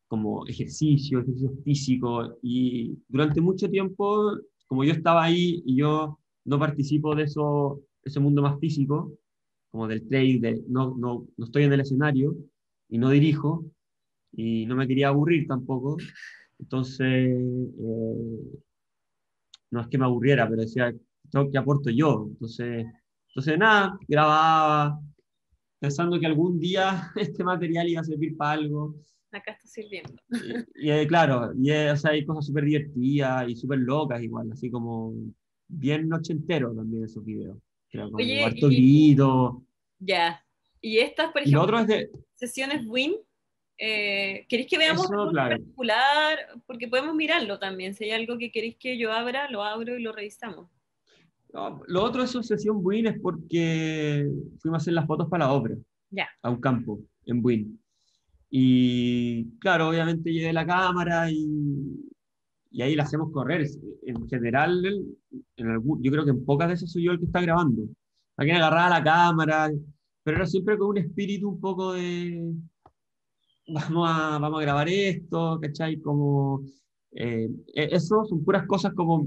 como ejercicio físico, y durante mucho tiempo, como yo estaba ahí y yo no participo de eso, ese mundo más físico, como del trade, no estoy en el escenario y no dirijo y no me quería aburrir tampoco, entonces no es que me aburriera, pero decía, ¿qué aporto yo? Entonces nada, grababa pensando que algún día este material iba a servir para algo. Acá está sirviendo. Claro, o sea, hay cosas súper divertidas y súper locas igual, así como bien nochentero también esos videos. Era como Oye, harto grito. ya. Y estas, por Y lo ejemplo, otro es de, sesiones Win, ¿queréis que veamos eso, algo en claro. particular? Porque podemos mirarlo también. Si hay algo que queréis que yo abra, lo abro y lo revisamos. No, lo otro de su sesión Buin es porque fuimos a hacer las fotos para la obra, Ya. a un campo en Buin. Y claro, obviamente llevé la cámara y ahí la hacemos correr. En general, yo creo que en pocas veces soy yo el que está grabando. Alguien agarraba la cámara, pero era siempre con un espíritu un poco de vamos a grabar esto, ¿cachai? Como, eso son puras cosas como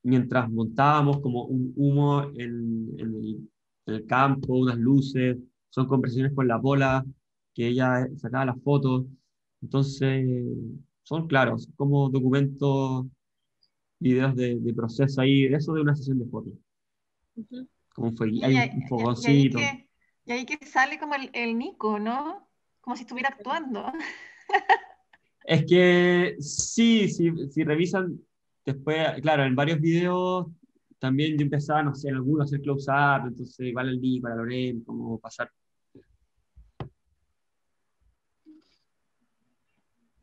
mientras montábamos como un humo en el campo, unas luces, son conversaciones con la Pola, que ella sacaba las fotos. Entonces, son claros, como documentos, videos de proceso ahí, eso de una sesión de fotos, Ujú. como un Y, hay y- un y ahí fogoncito. y ahí que sale como el Nico, ¿no? Como si estuviera actuando. Es que sí, si revisan después, claro, en varios videos también yo empezaba, no sé, en algunos a hacer close-up, entonces igual el Nico, la Loren, como pasar.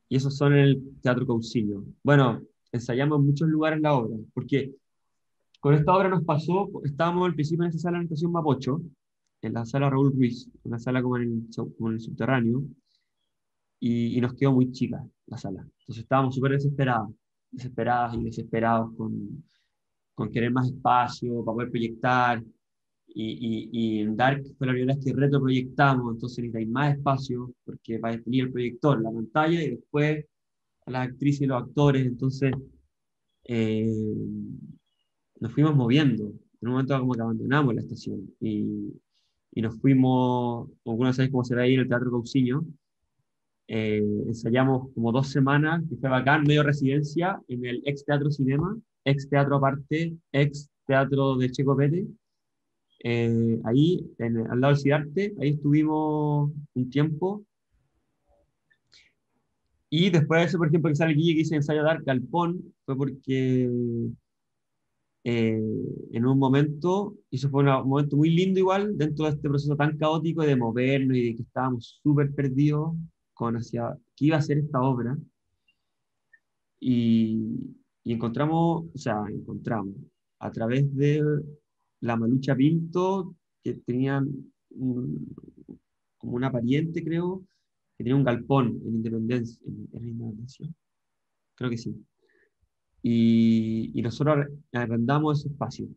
Y esos son el Teatro Caucilio. Bueno, ensayamos en muchos lugares la obra, porque con esta obra nos pasó, estábamos al principio en esa sala de la estación Mapocho, en la sala Raúl Ruiz, una sala como en el subterráneo, y nos quedó muy chica la sala. Entonces estábamos súper desesperadas y desesperados con querer más espacio para poder proyectar. Y en Dark fue la primera vez que retroproyectamos, entonces necesitáis más espacio porque va a definir el proyector, la pantalla y después a las actrices y los actores, entonces eh, nos fuimos moviendo. En un momento como que abandonamos la estación y nos fuimos, algunos sabéis cómo se ve ahí en el Teatro Cauciño, ensayamos como 2 semanas, que fue bacán, medio residencia, en el ex Teatro Cinema, ex Teatro Aparte, ex Teatro de Checo Pete, ahí, al lado del Cidarte, ahí estuvimos un tiempo, y después de eso, por ejemplo, que sale Guille que hice ensayo Dark Galpón, fue porque eh, en un momento, y eso fue un momento muy lindo igual, dentro de este proceso tan caótico de movernos y de que estábamos súper perdidos con hacia qué iba a ser esta obra, y encontramos, o sea, encontramos a través de la Malucha Pinto, que tenían como una pariente, creo, que tenía un galpón en Independencia, en Independencia, creo que sí. Y nosotros arrendamos ese espacio.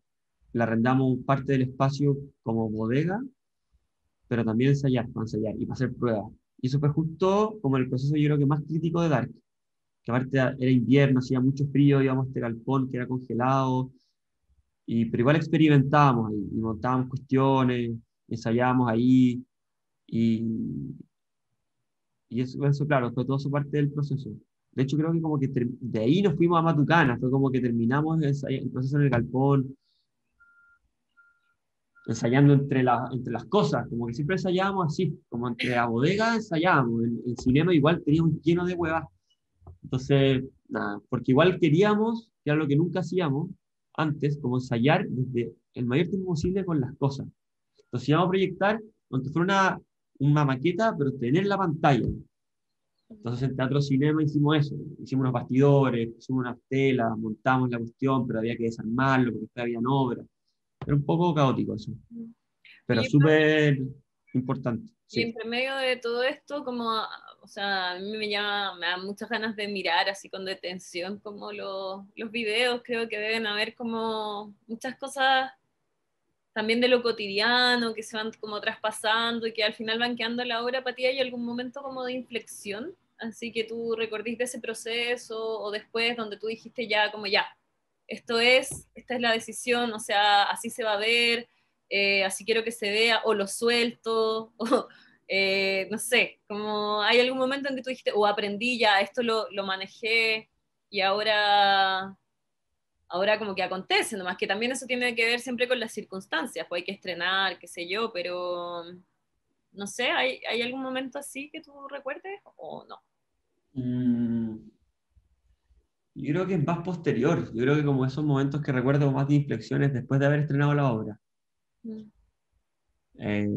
Le arrendamos parte del espacio como bodega, pero también ensayar, para ensayar y para hacer pruebas. Y eso fue justo como el proceso, yo creo que más crítico de Dark, que aparte era invierno, hacía mucho frío, íbamos a este galpón que era congelado, pero igual experimentábamos ahí, y montábamos cuestiones, ensayábamos ahí, y, y eso, claro, fue todo eso parte del proceso. De hecho, creo que como que de ahí nos fuimos a Matucana, fue como que terminamos el proceso en el galpón, ensayando entre las cosas, como que siempre ensayábamos así, como entre la bodega ensayábamos, en el cinema igual teníamos lleno de huevas. Entonces, nada, porque igual queríamos, que era lo que nunca hacíamos antes, como ensayar desde el mayor tiempo posible con las cosas. Entonces íbamos a proyectar, aunque fuera una maqueta, pero tener la pantalla. Entonces en Teatro Cinema hicimos eso, hicimos unos bastidores, pusimos unas telas, montamos la cuestión, pero había que desarmarlo porque todavía había obra. Era un poco caótico eso, pero Oye, súper importante. y Sí. entre medio de todo esto, como, o sea, a mí me dan muchas ganas de mirar así con detención como los videos, creo que deben haber como muchas cosas también de lo cotidiano que se van como traspasando y que al final van quedando en la obra. ¿Para ti hay algún momento como de inflexión? Así que tú recordís de ese proceso o después donde tú dijiste ya, como ya, esta es la decisión, o sea, así se va a ver, así quiero que se vea, o lo suelto, o no sé, como hay algún momento en que tú dijiste, o aprendí ya, esto lo manejé y ahora como que acontece, nomás que también eso tiene que ver siempre con las circunstancias, pues hay que estrenar, qué sé yo, pero no sé, ¿hay algún momento así que tú recuerdes o no? Mm, yo creo que es más posterior, yo creo que como esos momentos que recuerdo más de inflexiones después de haber estrenado la obra. Mm. Eh,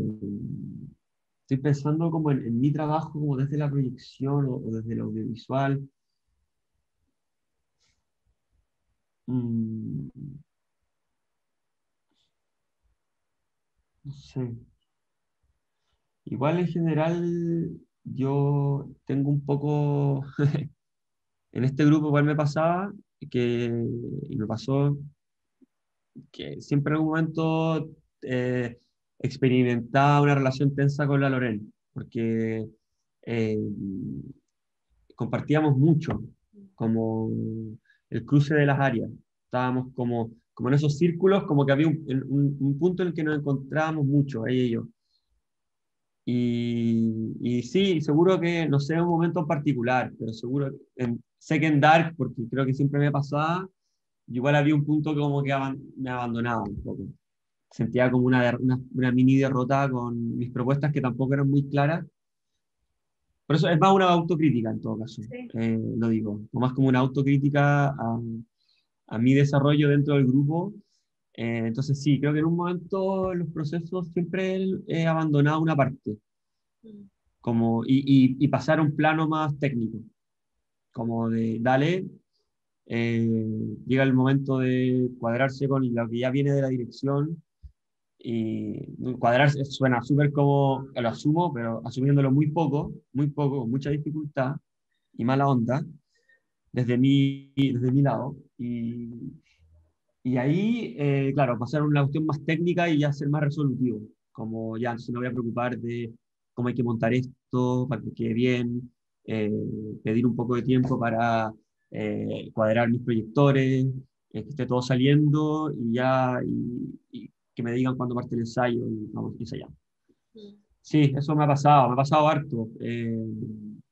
Estoy pensando como en mi trabajo, como desde la proyección o desde el audiovisual. Mm, no sé. Igual en general yo tengo un poco, en este grupo igual me pasaba y me pasó que siempre en algún momento eh, experimentaba una relación tensa con la Lorena, porque eh, compartíamos mucho, como el cruce de las áreas. Estábamos como en esos círculos, como que había un punto en el que nos encontrábamos mucho, ella y yo. Y sí, seguro que, no sé, un momento en particular, pero seguro, sé que en Dark, porque creo que siempre me pasaba, igual había un punto que como que me abandonaba un poco. Sentía como una mini derrota con mis propuestas que tampoco eran muy claras. Por eso es más una autocrítica en todo caso, Sí. lo digo, o más como una autocrítica a mi desarrollo dentro del grupo. Entonces sí, creo que en un momento en los procesos siempre he abandonado una parte Mm. y pasar a un plano más técnico, como de, dale, eh, llega el momento de cuadrarse con lo que ya viene de la dirección y cuadrarse suena súper como, lo asumo, pero asumiéndolo muy poco, con mucha dificultad y mala onda desde mi lado. Y ahí, claro, pasar a una cuestión más técnica y ya ser más resolutivo, como ya, entonces me voy a preocupar de cómo hay que montar esto para que quede bien, pedir un poco de tiempo para cuadrar mis proyectores, que esté todo saliendo y ya, y que me digan cuándo parte el ensayo y vamos a ensayar. Sí, eso me ha pasado harto en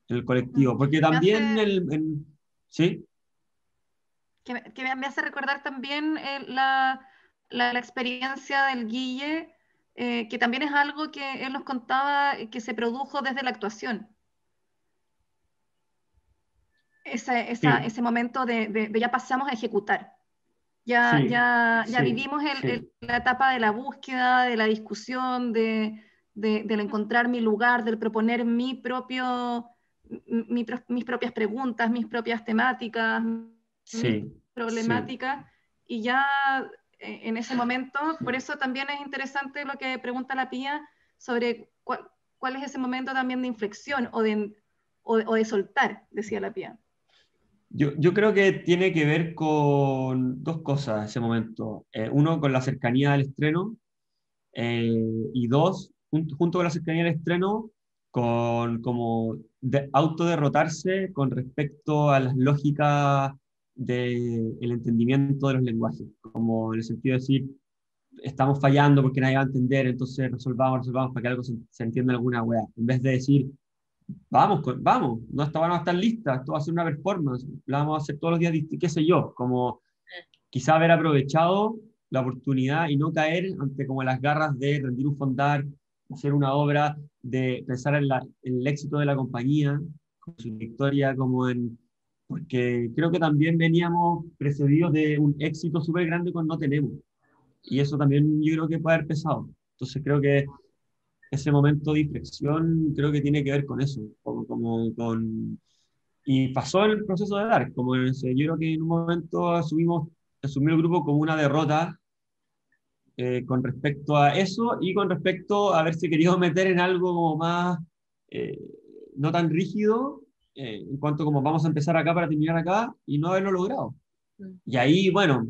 el colectivo, porque Me también hace, sí, me hace recordar también la experiencia del Guille, que también es algo que él nos contaba que se produjo desde la actuación. sí, Ese momento de ya pasamos a ejecutar. sí, Ya sí, vivimos sí, la etapa de la búsqueda, de la discusión, del encontrar mi lugar, del proponer mis propias preguntas, mis propias temáticas, mis sí, sí. problemáticas, y ya en ese momento, por eso también es interesante lo que pregunta la Pía sobre cuál es ese momento también de inflexión o de soltar, decía la Pía. Yo creo que tiene que ver con dos cosas ese momento. Uno, con la cercanía del estreno, y dos, junto con la cercanía del estreno, con como autoderrotarse con respecto a las lógicas del entendimiento de los lenguajes, como en el sentido de decir, estamos fallando porque nadie va a entender, entonces resolvamos para que algo se entienda alguna wea, en vez de decir, vamos, vamos, no van a estar listas, esto va a ser una performance, la vamos a hacer todos los días, qué sé yo, como quizá haber aprovechado la oportunidad y no caer ante como las garras de rendir un fondar, hacer una obra, de pensar en el éxito de la compañía, con su victoria como en... Porque creo que también veníamos precedidos de un éxito súper grande con No Tenemos. Y eso también yo creo que puede haber pesado. Entonces creo que ese momento de inflexión creo que tiene que ver con eso, y pasó en el proceso de Dark, como yo creo que en un momento asumió el grupo como una derrota con respecto a eso y con respecto a haberse querido meter en algo como más eh, no tan rígido, en cuanto como vamos a empezar acá para terminar acá y no haberlo logrado. Y ahí, bueno,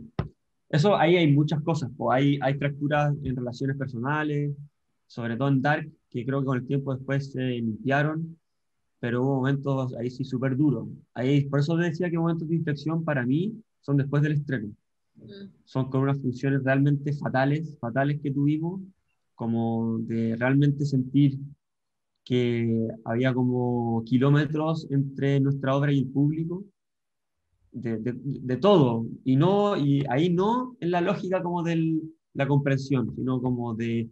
ahí hay muchas cosas, pues hay fracturas en relaciones personales, sobre todo en Dark, que creo que con el tiempo después se limpiaron, pero hubo momentos ahí sí súper duros. Ahí, por eso decía que momentos de inflexión para mí son después del estreno. Son con unas funciones realmente fatales, fatales que tuvimos, como de realmente sentir que había como kilómetros entre nuestra obra y el público, de todo, y ahí no en la lógica como de la comprensión, sino como del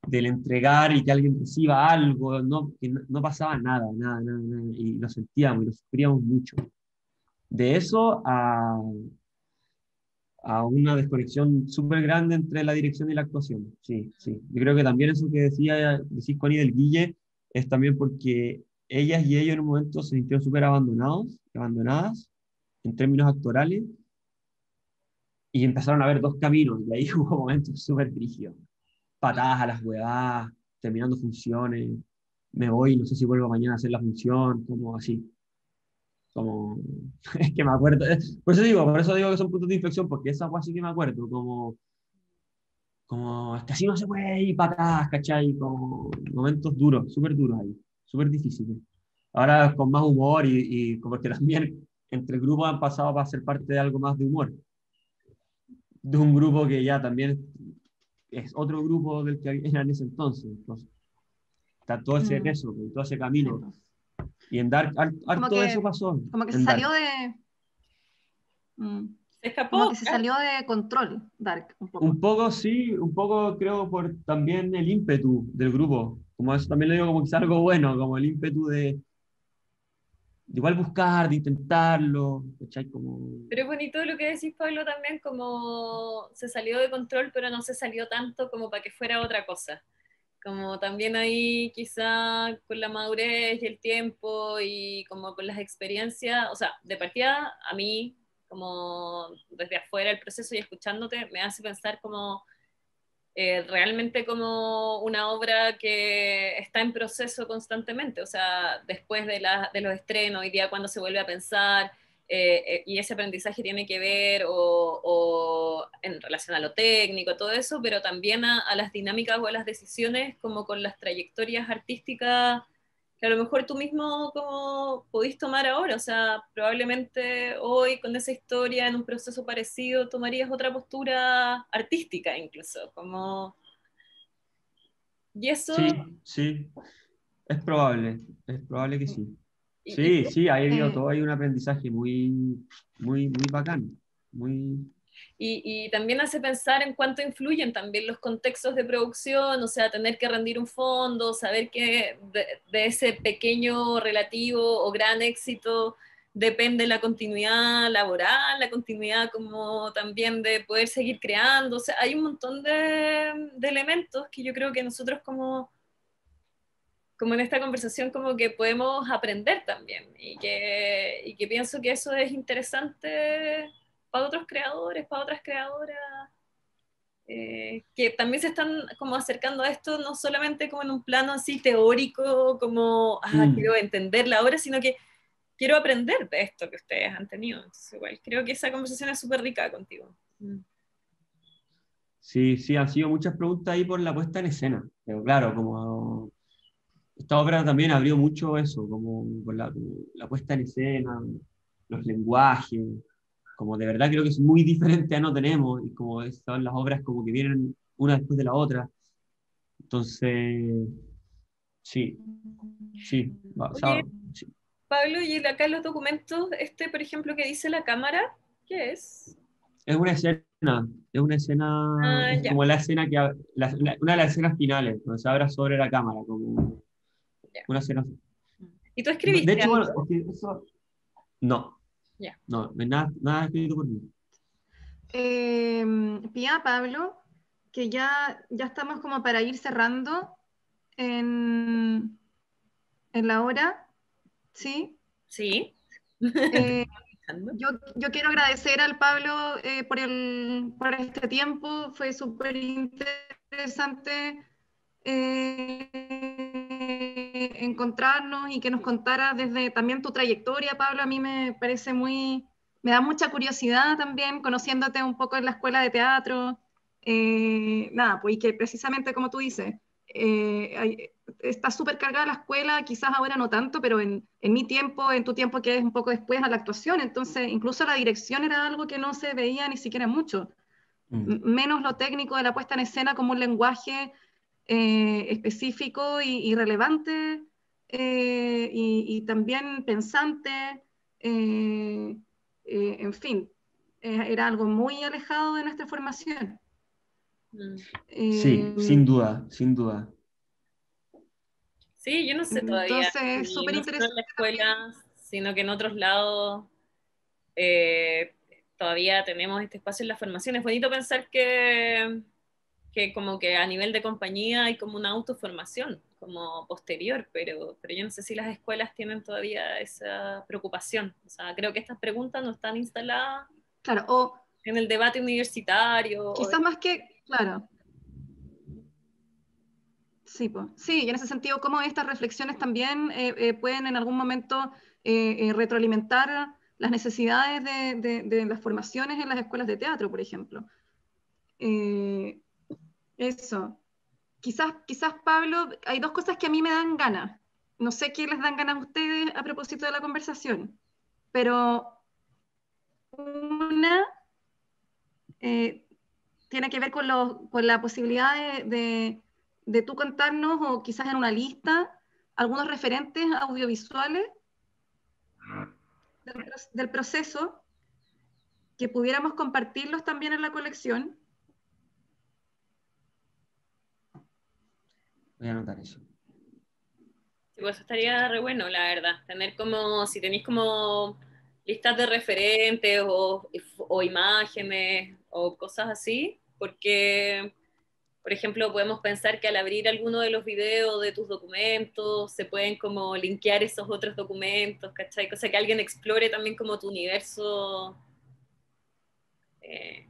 entregar y que alguien reciba algo, no, que no pasaba nada, nada, nada, nada, y lo sentíamos y lo sufríamos mucho. De eso a una desconexión súper grande entre la dirección y la actuación. Sí, sí. Yo creo que también eso que decís Connie del Guille es también porque ellas y ellos en un momento se sintieron súper abandonados, abandonadas en términos actorales y empezaron a ver dos caminos y ahí hubo momentos súper brígidos. Patadas a las huevadas, terminando funciones, me voy, no sé si vuelvo mañana a hacer la función, como así. Como, es que me acuerdo, por eso digo que son puntos de inflexión, porque esa fue así que me acuerdo, como es que así no se puede ir patadas, ¿cachai? Como momentos duros, súper duros ahí, súper difíciles. Ahora con más humor y como que también entre grupos han pasado para ser parte de algo más de humor, de un grupo que ya también es otro grupo del que era en ese entonces. Entonces, está todo ese Mm, peso, todo ese sí, camino. pues. Y en Dark, harto de eso pasó, Como que se en Dark. salió de, mm, ¿Se como escapó? que se salió de control, Dark, un Un poco. poco sí, un poco creo por también el ímpetu del grupo. Como eso también lo digo como quizá algo bueno, como el ímpetu de igual buscar, de intentarlo, ¿cachai? Como... Pero es bonito lo que decís, Pablo, también como se salió de control, pero no se salió tanto como para que fuera otra cosa. Como también ahí quizá con la madurez y el tiempo y como con las experiencias, o sea, de partida a mí, como desde afuera el proceso y escuchándote, me hace pensar como realmente como una obra que está en proceso constantemente, o sea, después de los estrenos, hoy día cuando se vuelve a pensar, y ese aprendizaje tiene que ver o en relación a lo técnico, todo eso, pero también a las dinámicas o a las decisiones como con las trayectorias artísticas que a lo mejor tú mismo como podís tomar ahora, o sea, probablemente hoy con esa historia en un proceso parecido tomarías otra postura artística incluso, como... Y eso... Sí, sí, es probable que sí. Y, Sí, sí, ahí dio Eh, todo, hay un aprendizaje muy bacán, muy... y también hace pensar en cuánto influyen también los contextos de producción, o sea, tener que rendir un fondo, saber que de ese pequeño relativo o gran éxito depende la continuidad laboral, la continuidad como también de poder seguir creando, o sea, hay un montón de elementos que yo creo que nosotros como en esta conversación como que podemos aprender también y que pienso que eso es interesante para otros creadores, para otras creadoras, que también se están como acercando a esto no solamente como en un plano así teórico, como, quiero Mm. entender la obra, sino que quiero aprender de esto que ustedes han tenido. Entonces, igual, creo que esa conversación es súper rica contigo. Sí, sí, han sido muchas preguntas ahí por la puesta en escena, pero claro, como esta obra también abrió mucho eso, como por la puesta en escena, los lenguajes, como de verdad creo que es muy diferente a No Tenemos, y como son las obras como que vienen una después de la otra, entonces, sí, sí, o sea, Oye, sí. Pablo, y acá en los documentos, este, por ejemplo, que dice la cámara, ¿qué es? Es una escena, Ah, es ya, como la escena una de las escenas finales, donde se habla sobre la cámara, como ya. una escena. ¿Y tú De escribiste hecho, bueno, algo? es que eso, no, Ya. no es nada, nada escrito por mí. Pía, Pablo, que ya estamos como para ir cerrando en, en la hora, ¿sí? Sí. Eh, yo quiero agradecer al Pablo por este tiempo, fue súper interesante encontrarnos y que nos contara desde también tu trayectoria, Pablo. A mí me parece me da mucha curiosidad también, conociéndote un poco en la escuela de teatro. Nada, pues y que precisamente como tú dices, está súper cargada la escuela, quizás ahora no tanto, pero en mi tiempo, en tu tiempo que es un poco después a la actuación, entonces incluso la dirección era algo que no se veía ni siquiera mucho, Mm. menos lo técnico de la puesta en escena como un lenguaje específico y relevante y también pensante, eh, en fin, era algo muy alejado de nuestra formación. Mm. Sí, Eh, sin duda, sin duda. Sí, yo no sé todavía entonces, es si súper no solo en la interesante también. escuela, sino que en otros lados eh, todavía tenemos este espacio en la formación. Es bonito pensar que como que a nivel de compañía hay como una autoformación como posterior, pero yo no sé si las escuelas tienen todavía esa preocupación. O sea, creo que estas preguntas no están instaladas Claro, o en el debate universitario. quizás más que, claro, sí, pues, sí, y en ese sentido, cómo estas reflexiones también pueden en algún momento retroalimentar las necesidades de las formaciones en las escuelas de teatro, por ejemplo. Eh, eso. Quizás, Pablo, hay dos cosas que a mí me dan ganas. No sé qué les dan ganas a ustedes a propósito de la conversación, pero una eh, tiene que ver con la posibilidad de tú contarnos, o quizás en una lista, algunos referentes audiovisuales del proceso, que pudiéramos compartirlos también en la colección. Voy a anotar eso. Sí, pues estaría re bueno, la verdad. Tener como, si tenéis como listas de referentes o imágenes o cosas así, porque, por ejemplo, podemos pensar que al abrir alguno de los videos de tus documentos, se pueden como linkear esos otros documentos, ¿cachai? Cosa que alguien explore también como tu universo eh,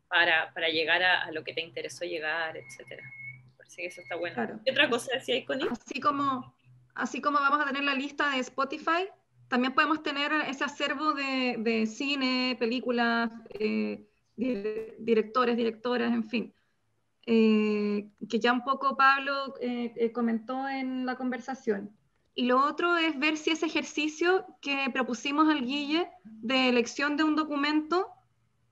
para llegar a lo que te interesó llegar, etcétera. Parece que eso está bueno. Claro. ¿Qué otra cosa decía Iconi? Así como vamos a tener la lista de Spotify, también podemos tener ese acervo de cine, películas, directores, directoras, en fin, que ya un poco Pablo comentó en la conversación. Y lo otro es ver si ese ejercicio que propusimos al Guille de elección de un documento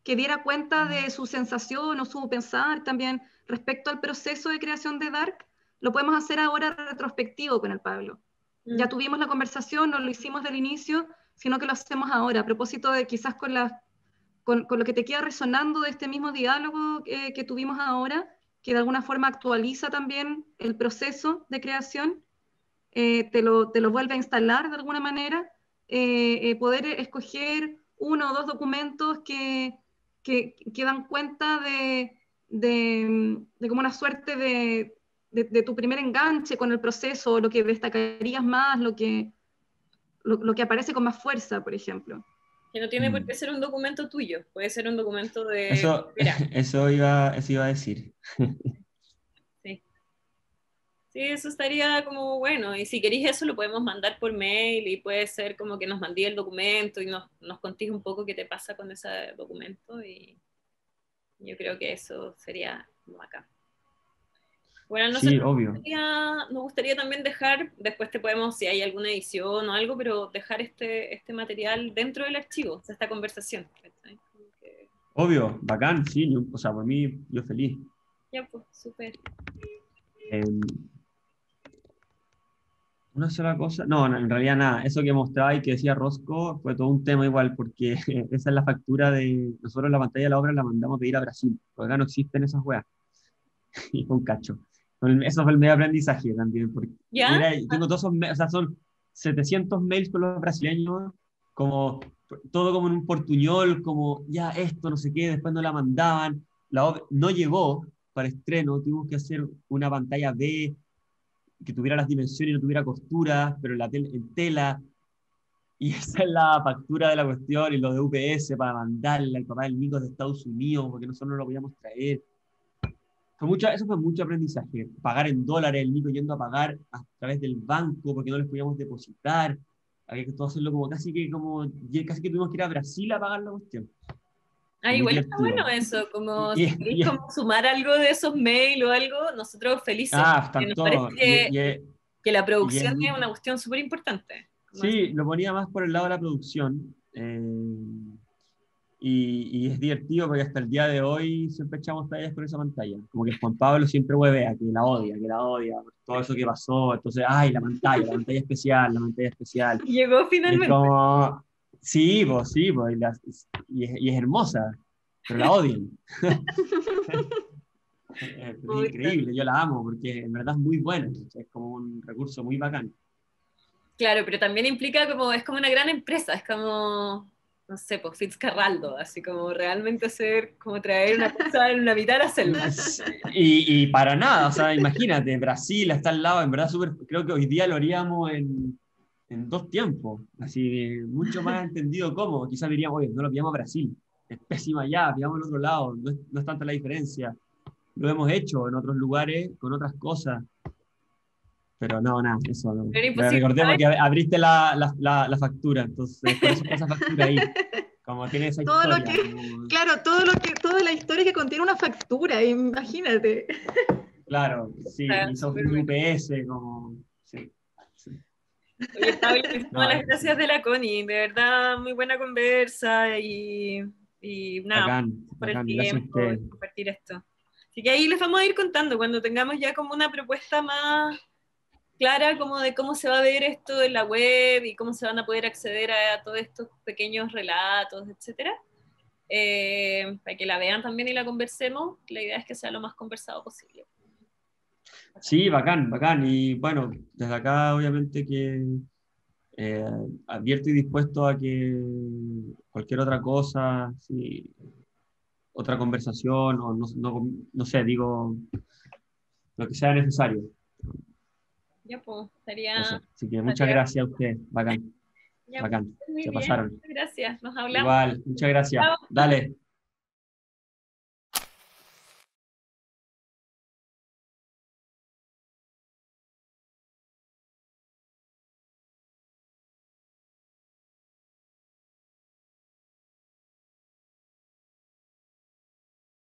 que diera cuenta de su sensación o su pensar también respecto al proceso de creación de Dark, lo podemos hacer ahora retrospectivo con el Pablo. Ya tuvimos la conversación, no lo hicimos del inicio, sino que lo hacemos ahora, a propósito de quizás con lo que te queda resonando de este mismo diálogo que tuvimos ahora, que de alguna forma actualiza también el proceso de creación, te lo vuelve a instalar de alguna manera, poder escoger uno o dos documentos que dan cuenta de como una suerte de tu primer enganche con el proceso, lo que destacarías más, lo que aparece con más fuerza, por ejemplo. Que no tiene por qué ser un documento tuyo, puede ser un documento de... Eso iba a decir. Sí. Sí, eso estaría como bueno, y si queréis eso lo podemos mandar por mail y puede ser como que nos mandéis el documento y nos contéis un poco qué te pasa con ese documento y yo creo que eso sería bacán. Bueno, Sí, obvio. nos gustaría también dejar, después te podemos, si hay alguna edición o algo, pero dejar este material dentro del archivo, o sea, esta conversación. Obvio, bacán, sí, o sea, por mí, yo feliz. Ya, pues, súper. Una sola cosa, no, en realidad nada, eso que mostraba y que decía Rosco fue todo un tema igual, porque esa es la factura de, nosotros la pantalla de la obra la mandamos a pedir a Brasil, porque acá no existen esas weas, y fue un cacho. Eso fue el medio aprendizaje también, porque ¿Ya? tengo todos esos, o sea, son 700 mails con los brasileños, como, todo como en un portuñol, como, ya esto, no sé qué, después no la mandaban, la obra no llegó para estreno, tuvimos que hacer una pantalla B, que tuviera las dimensiones y no tuviera costuras, pero en tela, y esa es la factura de la cuestión, y lo de UPS para mandarle al papá del Nico de Estados Unidos, porque nosotros no lo podíamos traer. Eso fue mucho aprendizaje, pagar en dólares, el Nico yendo a pagar a través del banco, porque no les podíamos depositar, había que todo hacerlo como casi que tuvimos que ir a Brasil a pagar la cuestión. Ah, Muy igual está divertido. bueno eso, como si queréis como sumar algo de esos mails o algo, nosotros felices. Están Nos todos. parece que la Y es producción muy, es una cuestión súper importante. sí, lo ponía más por el lado de la producción. Y es divertido porque hasta el día de hoy siempre echamos tallas con esa pantalla. Como que Juan Pablo siempre huevea, que la odia, por todo eso que pasó. Entonces, ay, la pantalla especial, la pantalla especial. Llegó Y es finalmente. como, sí, y es hermosa, pero la odian. Es increíble, yo la amo porque en verdad es muy buena. Es como un recurso muy bacán. Claro, pero también implica como, es como una gran empresa, es como, no sé, pues Fitzcarraldo, así como realmente hacer, como traer una cosa en una mitad de la selva. Y para nada, o sea, imagínate, Brasil está al lado, en verdad, creo que hoy día lo haríamos en 2 tiempos, así, mucho más entendido cómo, quizás diríamos, oye, no lo pillamos a Brasil, es pésima allá, pillamos en otro lado, no es tanta la diferencia, lo hemos hecho en otros lugares con otras cosas, pero no, nada, eso no. Pero imposible, Recordemos ¿sabes? que abriste la factura, entonces por eso está esa factura ahí, como tiene esa Todo lo historia. que, claro, toda la historia que contiene una factura, imagínate. Claro, sí, Está hizo súper un bueno. UPS, como, sí. Oye, Pablo, muchísimas No, las gracias de la Connie, de verdad, muy buena conversa y nada, bacán, por el bacán, gracias a tiempo y usted. compartir esto. Así que ahí les vamos a ir contando cuando tengamos ya como una propuesta más clara como de cómo se va a ver esto en la web y cómo se van a poder acceder a todos estos pequeños relatos, etcétera. Para que la vean también y la conversemos. La idea es que sea lo más conversado posible. Sí, bacán, bacán. Y bueno, desde acá obviamente que eh, abierto y dispuesto a que cualquier otra cosa, sí, otra conversación, o no sé, digo, lo que sea necesario. Ya, pues, estaría, Eso. Así que muchas estaría gracias a usted, bacán, ya, pues, bacán. muy Se bien. pasaron. Gracias. Nos hablamos. Igual, muchas gracias. Chao. Dale.